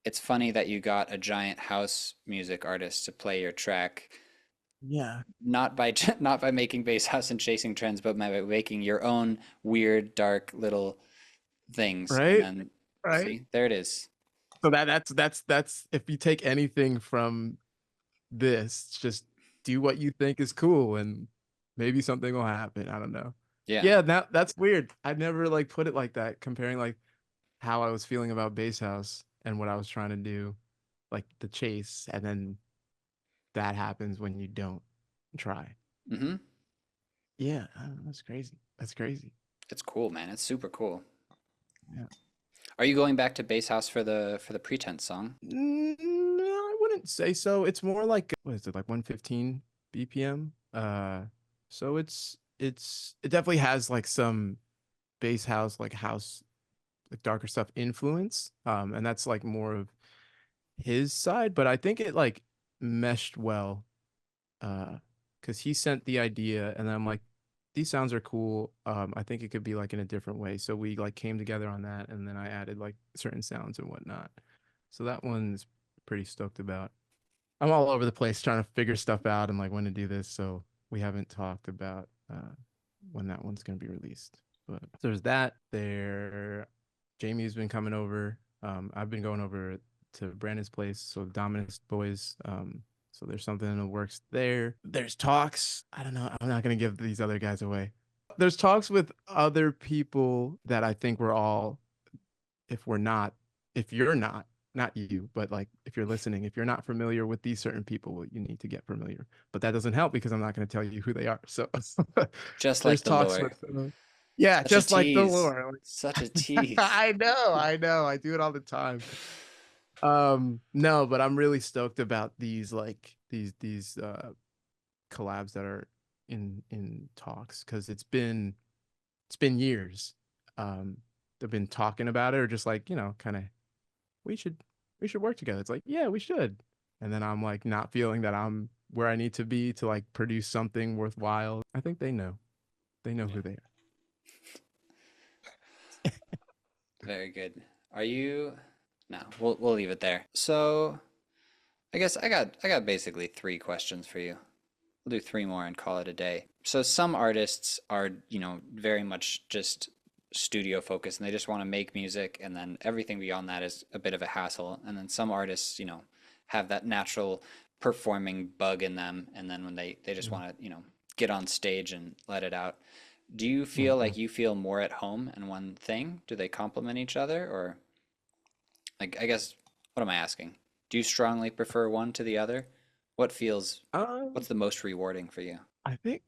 it's funny that you got a giant house music artist to play your track,
Yeah.
not by not by making bass house and chasing trends, but by making your own weird, dark little things. And
Right.
then
Right.
see, there it is.
So that's if you take anything from this, just do what you think is cool and maybe something will happen. I don't know.
Yeah.
Yeah, that's weird. I never like put it like that, comparing like how I was feeling about Bass House and what I was trying to do, like the chase, and then that happens when you don't try.
Mm-hmm.
Yeah, I don't know, that's crazy. That's crazy.
It's cool, man. It's super cool.
Yeah.
Are you going back to bass house for the pretense song?
No, I wouldn't say so. It's more like what is it, like 115 BPM? So it definitely has like some bass house, like darker stuff influence. And that's like more of his side, but I think it like meshed well. Because he sent the idea, and I'm like, these sounds are cool. I think it could be like in a different way. So we like came together on that, and then I added like certain sounds and whatnot. So that one's pretty stoked about. I'm all over the place trying to figure stuff out and like when to do this. So we haven't talked about when that one's gonna be released. But there's that. Jamie's been coming over. I've been going over to Brandon's place. So Dominus Boys. So there's something in the works there. There's talks. I don't know. I'm not gonna give these other guys away. There's talks with other people that I think we're all, if we're not, if you're not you, but like if you're listening, if you're not familiar with these certain people, well, you need to get familiar. But that doesn't help because I'm not going to tell you who they are. So
Just
there's
like the
talks
lore.
with, yeah,
Such a
just like the
tease.
lore.
Such a
Like,
tease.
I know, I do it all the time. No, but I'm really stoked about these like these collabs that are in talks because it's been years. They've been talking about it or just like kind of we should we should work together. It's like, yeah, we should. And then I'm like not feeling that I'm where I need to be to like produce something worthwhile. I think they know. They know
Yeah.
who they
Very good. Are you? No, we'll leave it there. So I guess I got basically three questions for you. We'll do three more and call it a day. So some artists are, very much just studio focused and they just want to make music and then everything beyond that is a bit of a hassle. And then some artists, have that natural performing bug in them, and then when they just
Mm,
want to, get on stage and let it out. Do you feel
mhm.
like you feel more at home in one thing? Do they complement each other, or like, I guess, what am I asking? Do you strongly prefer one to the other? What feels,
Um,
what's the most rewarding for you?
I think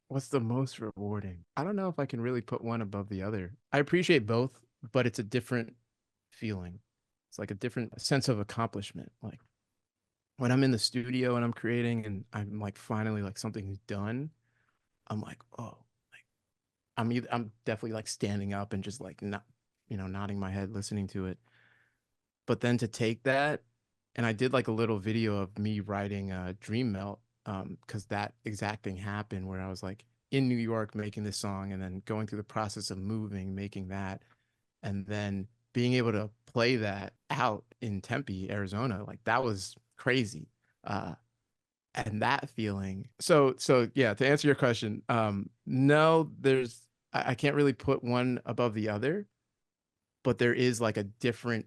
what's the most rewarding? I don't know if I can really put one above the other. I appreciate both, but it's a different feeling. It's like a different sense of accomplishment. Like when I'm in the studio and I'm creating and I'm like finally like something's done, I'm like, oh, I'm definitely like standing up and just like not, nodding my head, listening to it. But then to take that, and I did like a little video of me writing Dream Melt, because that exact thing happened where I was like in New York making this song and then going through the process of moving, making that, and then being able to play that out in Tempe, Arizona, like that was crazy. Uh, and that feeling. So yeah, to answer your question, no, I can't really put one above the other, but there is like a different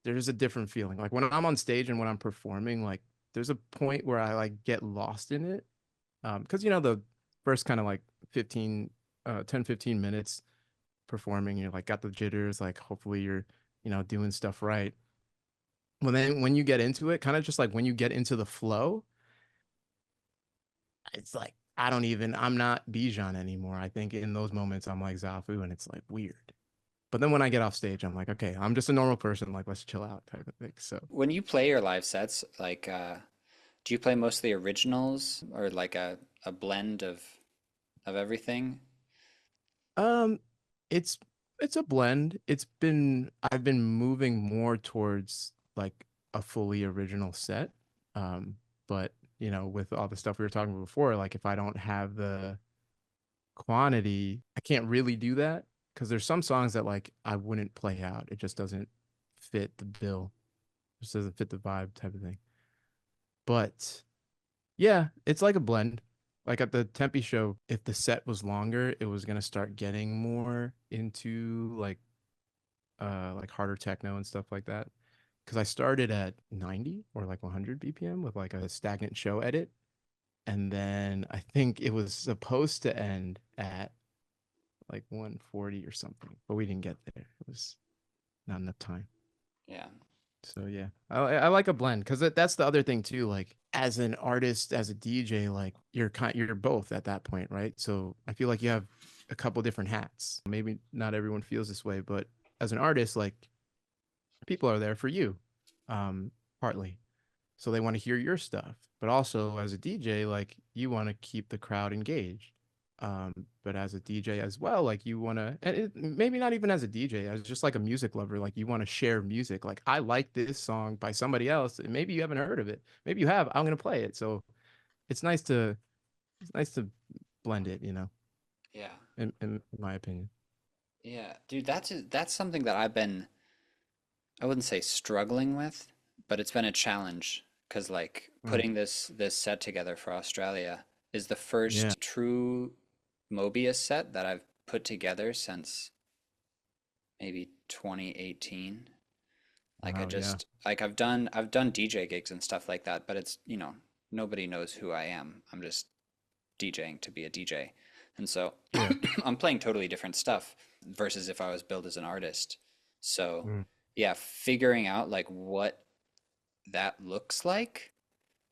there's a different feeling. Like when I'm on stage and when I'm performing, like there's a point where I like get lost in it. Because the first kind of like 15 10 15 minutes performing, you're like got the jitters, like hopefully you're, doing stuff right. Well, then when you get into it, kind of just like when you get into the flow, it's like I'm not Bijan anymore. I think in those moments I'm like Zafu and it's like weird. But then when I get off stage, I'm like, okay, I'm just a normal person. Like, let's chill out type of thing. So,
When you play your live sets, like, do you play mostly originals or like a blend of everything?
um, it's it's a blend. I've been moving more towards like a fully original set. Um, but with all the stuff we were talking about before, like if I don't have the quantity, I can't really do that because there's some songs that like I wouldn't play out. It just doesn't fit the bill. It just doesn't fit the vibe type of thing. But yeah, it's like a blend. Like at the Tempe show, if the set was longer, it was gonna start getting more into like harder techno and stuff like that. Because I started at 90 or like 100 BPM with like a stagnant show edit, and then I think it was supposed to end at like 140 or something, but we didn't get there. It was not enough time.
Yeah.
So yeah, I like a blend because that's the other thing too. Like as an artist, as a DJ, like you're both at that point, right? So I feel like you have a couple different hats. Maybe not everyone feels this way, but as an artist, like people are there for you, partly. So they want to hear your stuff, but also as a DJ, like you want to keep the crowd engaged. But as a DJ as well, like you want to, and maybe not even as a DJ, as just like a music lover, like you want to share music. Like I like this song by somebody else, and maybe you haven't heard of it. Maybe you have. I'm gonna play it. So it's nice to blend it,
Yeah.
in my opinion.
Yeah. Dude, that's something that I've been, I wouldn't say struggling with, but it's been a challenge because like
Mm,
putting this set together for Australia is the
yeah.
first true Mobius set that I've put together since maybe 2018. Like I
Wow. Yeah.
just like I've done DJ gigs and stuff like that, but it's, nobody knows who I am. I'm just DJing to be a DJ. And so
Yeah.
I'm playing totally different stuff versus if I was billed as an artist. So
Mm,
yeah, figuring out like what that looks like,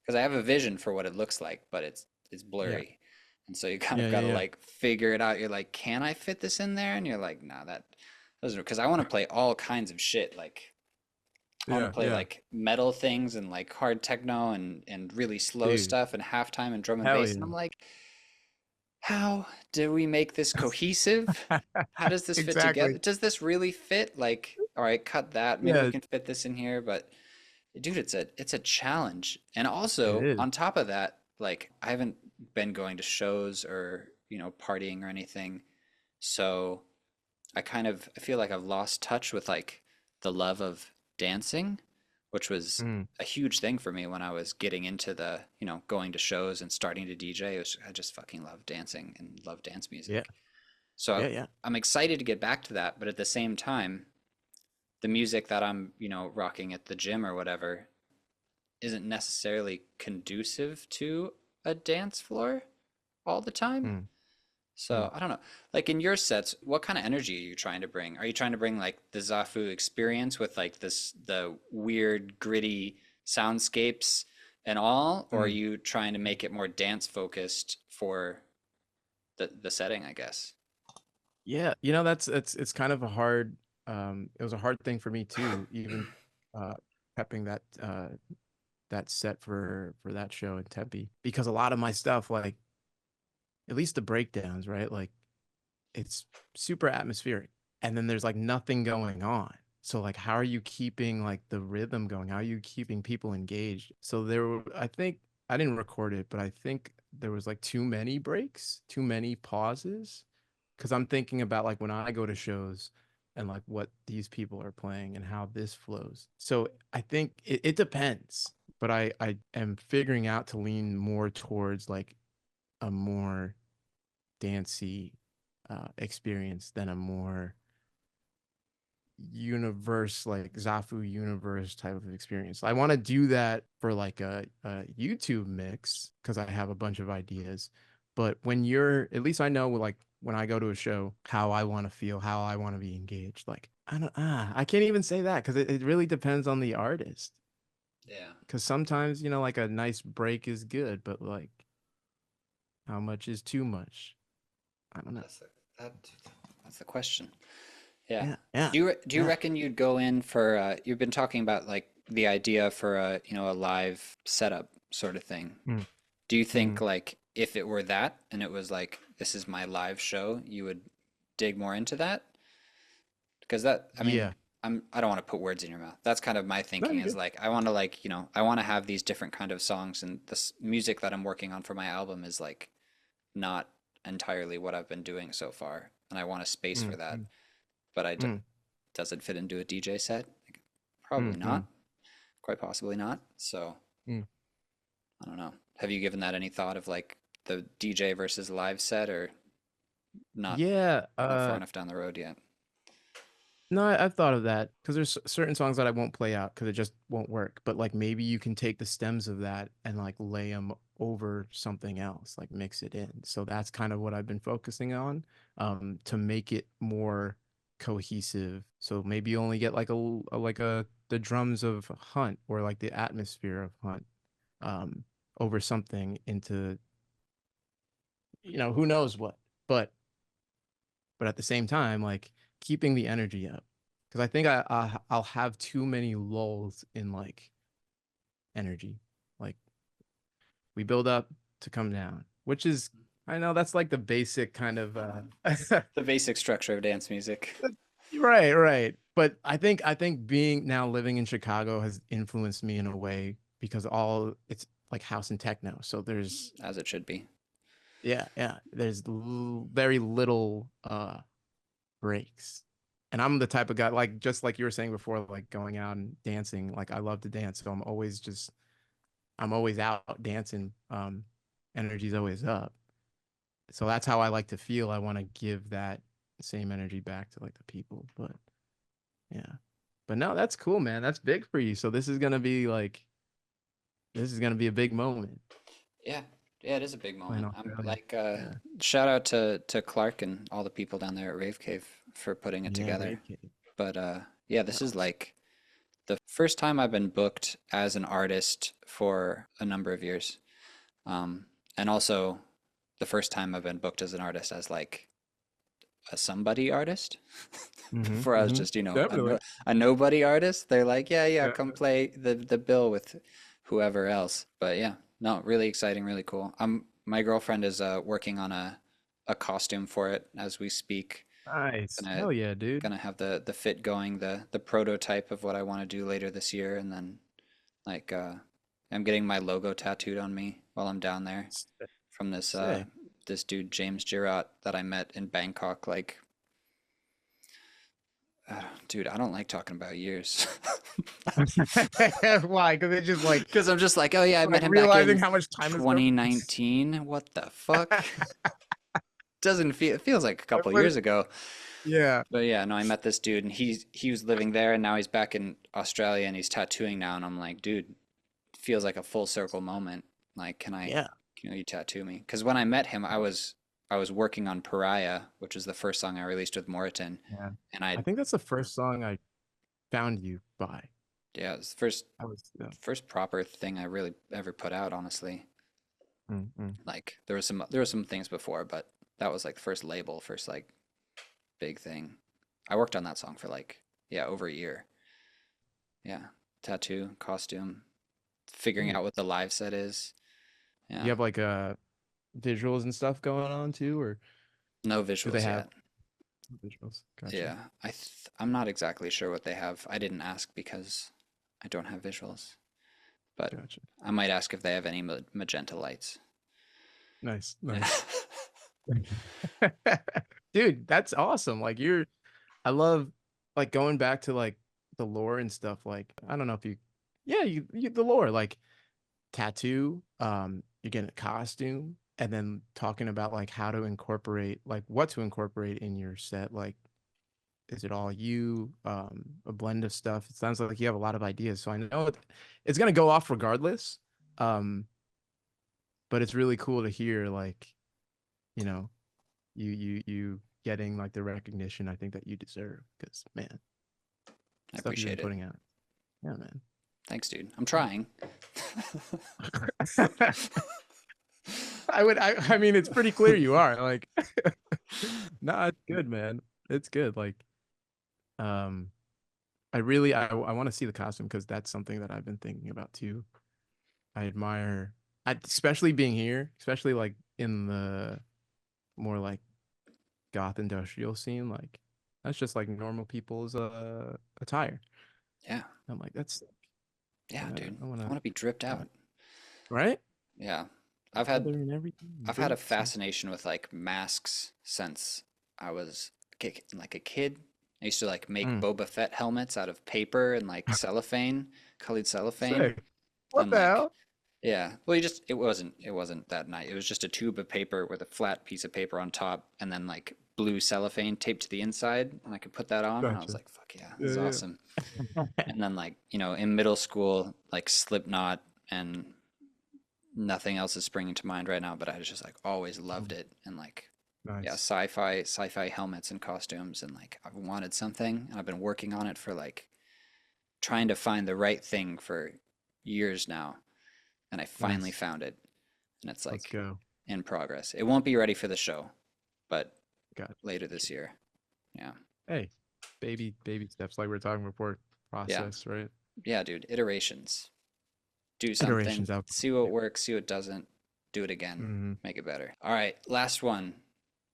because I have a vision for what it looks like, but it's
yeah.
blurry. And so you kind of
Yeah.
got
Yeah.
to
Yeah.
like figure it out. You're like, can I fit this in there? And you're like, nah, that doesn't, because I want to play all kinds of shit. Like I want to
Yeah.
play
Yeah.
like metal things and like hard techno and really slow
Dude.
stuff and halftime and drum and
Hell
bass. And
yeah.
I'm like, how do we make this cohesive? How does this fit together?
Exactly.
Does this really fit? Like, all right, cut that. Maybe we
Yeah.
can fit this in here, but dude, it's a challenge. And
It
also,
is.
on top of that, like I haven't been going to shows or, partying or anything. So I feel like I've lost touch with like the love of dancing, which was
Mm,
a huge thing for me when I was getting into the, going to shows and starting to DJ. I just fucking love dancing and love dance
yeah.
music. So
Yeah. Yeah.
I'm excited to get back to that, but at the same time, the music that I'm, rocking at the gym or whatever, isn't necessarily conducive to a dance floor all the time.
Mm,
So
mm.
I don't know. Like in your sets, what kind of energy are you trying to bring? Are you trying to bring like the Zafu experience with like the weird, gritty soundscapes and all, or are
Mm.
you trying to make it more dance focused for the setting, I guess?
Yeah, you know, it's kind of a hard it was a hard thing for me too, even uh prepping that set for that show in Tempe because a lot of my stuff, like at least the breakdowns, right? Like it's super atmospheric and then there's like nothing going on. So like how are you keeping like the rhythm going? How are you keeping people engaged? So there were, I think I didn't record it, but I think there was like too many breaks, too many pauses because I'm thinking about like when I go to shows and like what these people are playing and how this flows. So I think it depends, but I am figuring out to lean more towards like a more dancey experience than a more universe like Zafu universe type of experience. I want to do that for like a YouTube mix because I have a bunch of ideas. But when you're at least I know like when I go to a show how I want to feel, how I want to be engaged. Like I can't even say that because it really depends on the artist.
Yeah,
Because sometimes, you know, like a nice break is good, but like how much is too much? I don't know.
that's the, that, that's the question. Yeah.
Yeah, yeah,
Do you
yeah.
reckon you'd go in for you've been talking about like the idea for a, a live setup sort of thing.
Mm,
Do you think
mm.
like if it were that and it was like this is my live show, you would dig more into that? Because that, I mean,
Yeah.
I don't want to put words in your mouth. That's kind of my
No,
thinking
you're
is
good.
like I want to like, I want to have these different kind of songs and this music that I'm working on for my album is like not entirely what I've been doing so far and I want a space for
Mm,
that.
mm,
But
mm,
does it fit into a DJ set? Like, probably
mm,
not.
mm,
Quite possibly not. So
mm.
I don't know. Have you given that any thought of like the DJ versus live set or not
Yeah,
not far enough down the road yet?
no, I've thought of that because there's certain songs that I won't play out because it just won't work. But like maybe you can take the stems of that and like lay them over something else, like mix it in. So that's kind of what I've been focusing on, to make it more cohesive. So maybe you only get like like a the drums of Hunt or like the atmosphere of Hunt, um, over something into, you know, who knows what. But at the same time, like keeping the energy up. Because I think I'll have too many lulls in like energy. Like we build up to come down, which is I know that's like the basic kind of
The basic structure of dance music,
right, right. But I think being now living in Chicago has influenced me in a way because all it's like house and techno. So there's
as it should be.
yeah, yeah, there's very little breaks. And I'm the type of guy like just like you were saying before, like going out and dancing. Like I love to dance, so I'm always out dancing. Energy's always up. So that's how I like to feel. I want to give that same energy back to like the people. But yeah, but no, that's cool, man. That's big for you. So this is gonna be a big moment.
Yeah. Yeah, it is a big
Playing
moment. I'm
Australia.
like
Yeah,
shout out to Clark and all the people down there at Rave Cave for putting it
yeah,
together.
Rave Cave.
But yeah, this is like the first time I've been booked as an artist for a number of years. Um, and also the first time I've been booked as an artist as like a somebody artist.
Mm-hmm.
Before I was
Mm-hmm.
just,
Definitely.
a nobody artist. They're like, yeah, yeah,
Yeah.
come play the bill with whoever else. But yeah, no, really exciting, really cool. My girlfriend is working on a costume for it as we speak.
Nice.
Gonna
Hell yeah, dude.
gonna have the fit going, the prototype of what I want to do later this year, and then like I'm getting my logo tattooed on me while I'm down there from
Sick.
this dude James Girot that I met in Bangkok. Like, dude, I don't like talking about years
Why? Because it just
because I'm just like, oh yeah, I met
like
him back
realizing
in
how much time has come.
2019. What the fuck? Doesn't feel it feels like a couple
But
years ago.
yeah.
But yeah, no, I met this dude and he was living there and now he's back in Australia and he's tattooing now and I'm like, dude, feels like a full circle moment. Like,
Yeah.
can you tattoo me? Because when I met him, I was working on Pariah, which is the first song I released with Moritan,
Yeah.
and
I
I
think that's the first song I found you by.
yeah, it was the first
I was yeah.
first proper thing I really ever put out, honestly.
Mm.
Like there were some things before, but that was like the first label, first like big thing. I worked on that song for like yeah, over a year. Yeah. Tattoo, costume, figuring
Dude,
out what the live set is.
you
Yeah.
have like visuals and stuff going on too, or
No
do they
visuals
have
yet.
visuals? Gotcha.
Yeah. I'm not exactly sure what they have. I didn't ask because I don't have visuals, but
Gotcha.
I might ask if they have any magenta lights.
Nice. Nice. Dude, that's awesome. Like I love like going back to like the lore and stuff. Like, I don't know if yeah, you the lore, like tattoo, you're getting a costume, and then talking about like how to incorporate, like what to incorporate in your set. Like, is it all you, a blend of stuff? It sounds like you have a lot of ideas. So I know it's gonna go off regardless. Um, but it's really cool to hear like, you know, you getting like the recognition I think that you deserve. Because man,
I
stuff you've been
appreciate it.
putting out. Yeah, man.
Thanks, dude. I'm trying.
I mean, it's pretty clear you are. Like, no, it's good, man. It's good. Like, um, I want to see the costume because that's something that I've been thinking about too. I admire, especially being here, especially like in the more like goth industrial scene. Like, that's just like normal people's attire.
Yeah.
I'm like, that's
Yeah, dude.
I
I
wanna
want to be dripped out.
right?
Yeah. I've had
Leather and everything,
I've had a
boots.
fascination with like masks since I was like a kid. I used to like make
Mm,
Boba Fett helmets out of paper and like cellophane, colored cellophane,
sick. What
and
the
like
hell?
yeah. Well, you just it wasn't that nice. It was just a tube of paper with a flat piece of paper on top and then like blue cellophane taped to the inside, and I could put that on and I was
Gotcha.
like, fuck yeah, this is
Yeah,
awesome.
yeah.
And then like, you know, in middle school, like Slipknot and nothing else is springing to mind right now, but I just like always loved
Mm,
it and like yeah,
nice.
sci-fi helmets and costumes and like I've wanted something and I've been working on it for like trying to find the right thing for years now and I finally
Nice.
found it and it's
Let's
like
go.
in progress. It won't be ready for the show, but
Gotcha.
later this year. Yeah.
Hey, baby steps like we are talking before.
Yeah.
Process, right?
Yeah, dude. Iterations. Do something,
Iterations out.
see what works, see what doesn't, do it again,
Hmm.
make it better. All right, last one,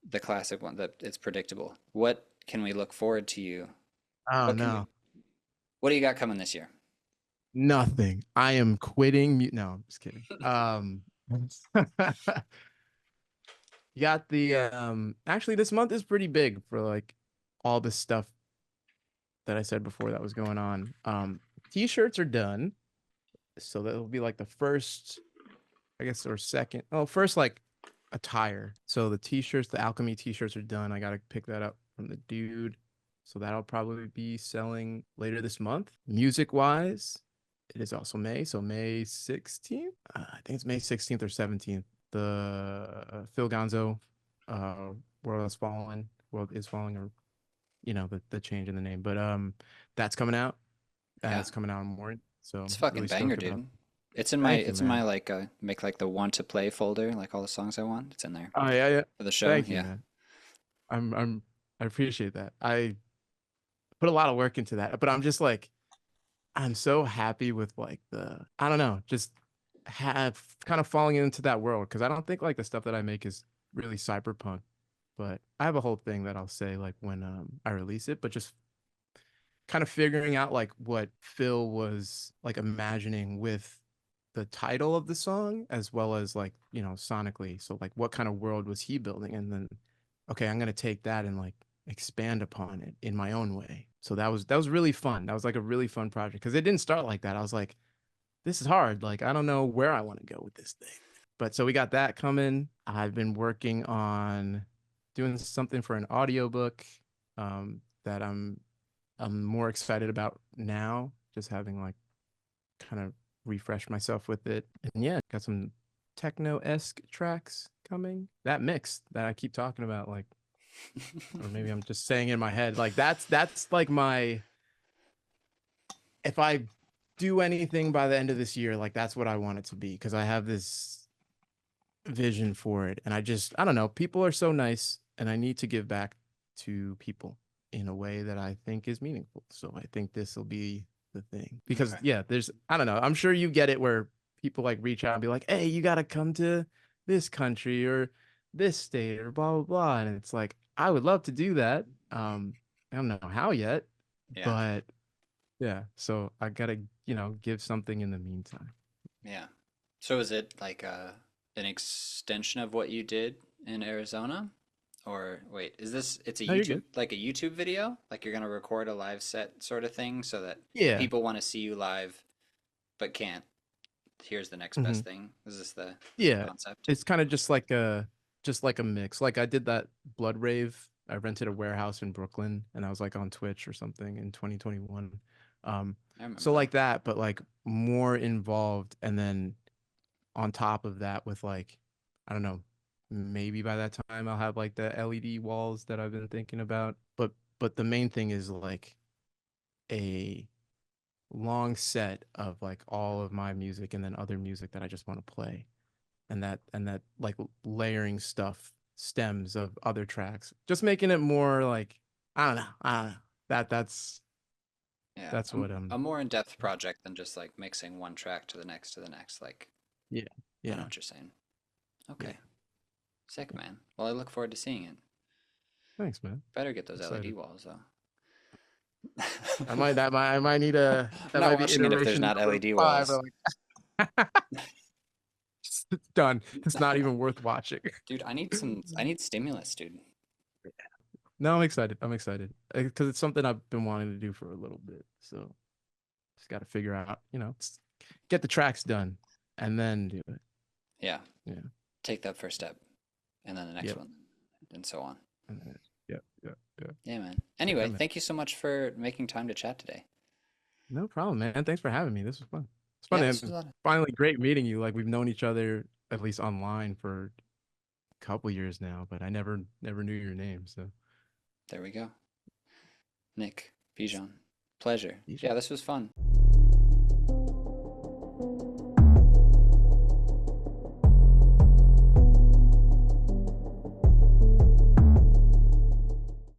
the classic one that it's predictable. What can we look forward to you?
Oh
What can we
no,
what do you got coming this year?
nothing. I am quitting. No, I'm just kidding. You got the Actually, this month is pretty big for like all the stuff that I said before that was going on. T-shirts are done, so that'll be like the first, I guess, or second. Oh, first like attire. So the t-shirts, the Alchemy t-shirts are done. I gotta pick that up from the dude. So that'll probably be selling later this month. Music wise, it is also May. So May 16th. I think it's May 16th or 17th. The Phil Gonzo uh World is Falling, or the change in the name. But that's coming out.
Yeah,
It's coming out in morning. So
it's a fucking
really
banger,
stoked about.
dude.
Thank you,
It's in my
man.
like make like the want to play folder, like all the songs I want. It's in there
Oh yeah, yeah.
for the show.
Thank you,
Yeah.
man. I appreciate that. I put a lot of work into that, but I'm just like I'm so happy with like I don't know, just have kind of falling into that world because I don't think like the stuff that I make is really cyberpunk, but I have a whole thing that I'll say like when I release it, but just kind of figuring out like what Phil was like imagining with the title of the song as well as like, sonically. So like what kind of world was he building? And then okay, I'm gonna take that and like expand upon it in my own way. So that was really fun. That was like a really fun project because it didn't start like that. I was like, this is hard. Like I don't know where I want to go with this thing. But so we got that coming. I've been working on doing something for an audiobook that I'm more excited about now, just having like kind of refresh myself with it. And yeah, got some techno-esque tracks coming. That mix that I keep talking about, like, or maybe I'm just saying in my head, like that's like my, if I do anything by the end of this year, like that's what I want it to be, because I have this vision for it. And I don't know, people are so nice and I need to give back to people in a way that I think is meaningful. So I think this will be the thing. Because
Okay.
yeah, I don't know, I'm sure you get it where people like reach out and be like, hey, you got to come to this country or this state or blah, blah, blah. And it's like, I would love to do that. I don't know how yet,
Yeah.
but yeah. So I got to, give something in the meantime.
Yeah. So is it like an extension of what you did in Arizona? Or wait, is this it's a
No, you're
YouTube
good.
like a YouTube video? Like you're gonna record a live set sort of thing so that
Yeah.
people want to see you live but can't. Here's the next
Hmm.
best thing. Is this the
Yeah,
concept?
it's kind of just like a mix. Like I did that blood rave. I rented a warehouse in Brooklyn, and I was like on Twitch or something in 2021. Um,
I remember
so
that.
like that, but like more involved, and then on top of that, with like, I don't know, maybe by that time I'll have like the LED walls that I've been thinking about. But the main thing is like a long set of like all of my music and then other music that I just want to play, and that like layering stuff stems of other tracks, just making it more like, I don't know, that's
Yeah,
that's what
a more in-depth project than just like mixing one track to the next to the next. Like,
yeah,
I know
yeah,
what you're saying.
yeah,
Okay, sick,
yeah.
man. Well, I look forward to seeing it.
Thanks, man.
Better get those LED
Excited.
walls though.
I might need
I'm
that
not
might be
watching it if there's
iteration
not
number
LED
5.
walls.
It's done. It's not even worth watching.
Dude, I need stimulus, dude.
No, I'm excited. I'm excited because it's something I've been wanting to do for a little bit. So just got to figure out, get the tracks done and then do it.
Yeah,
Yeah.
take that first step and then the next
Yep.
one and so on.
And then, yep. Yep. Yep.
Yeah, man.
Yeah,
Anyway,
man.
thank you so much for making time to chat today.
No problem, man. Thanks for having me. This was fun. It's fun,
Yeah, this was
and
a lot of,
finally great meeting you. Like we've known each other at least online for a couple years now, but I never knew your name. So
there we go. Nick, Bijan. Pleasure.
Bijan.
Yeah, this was fun.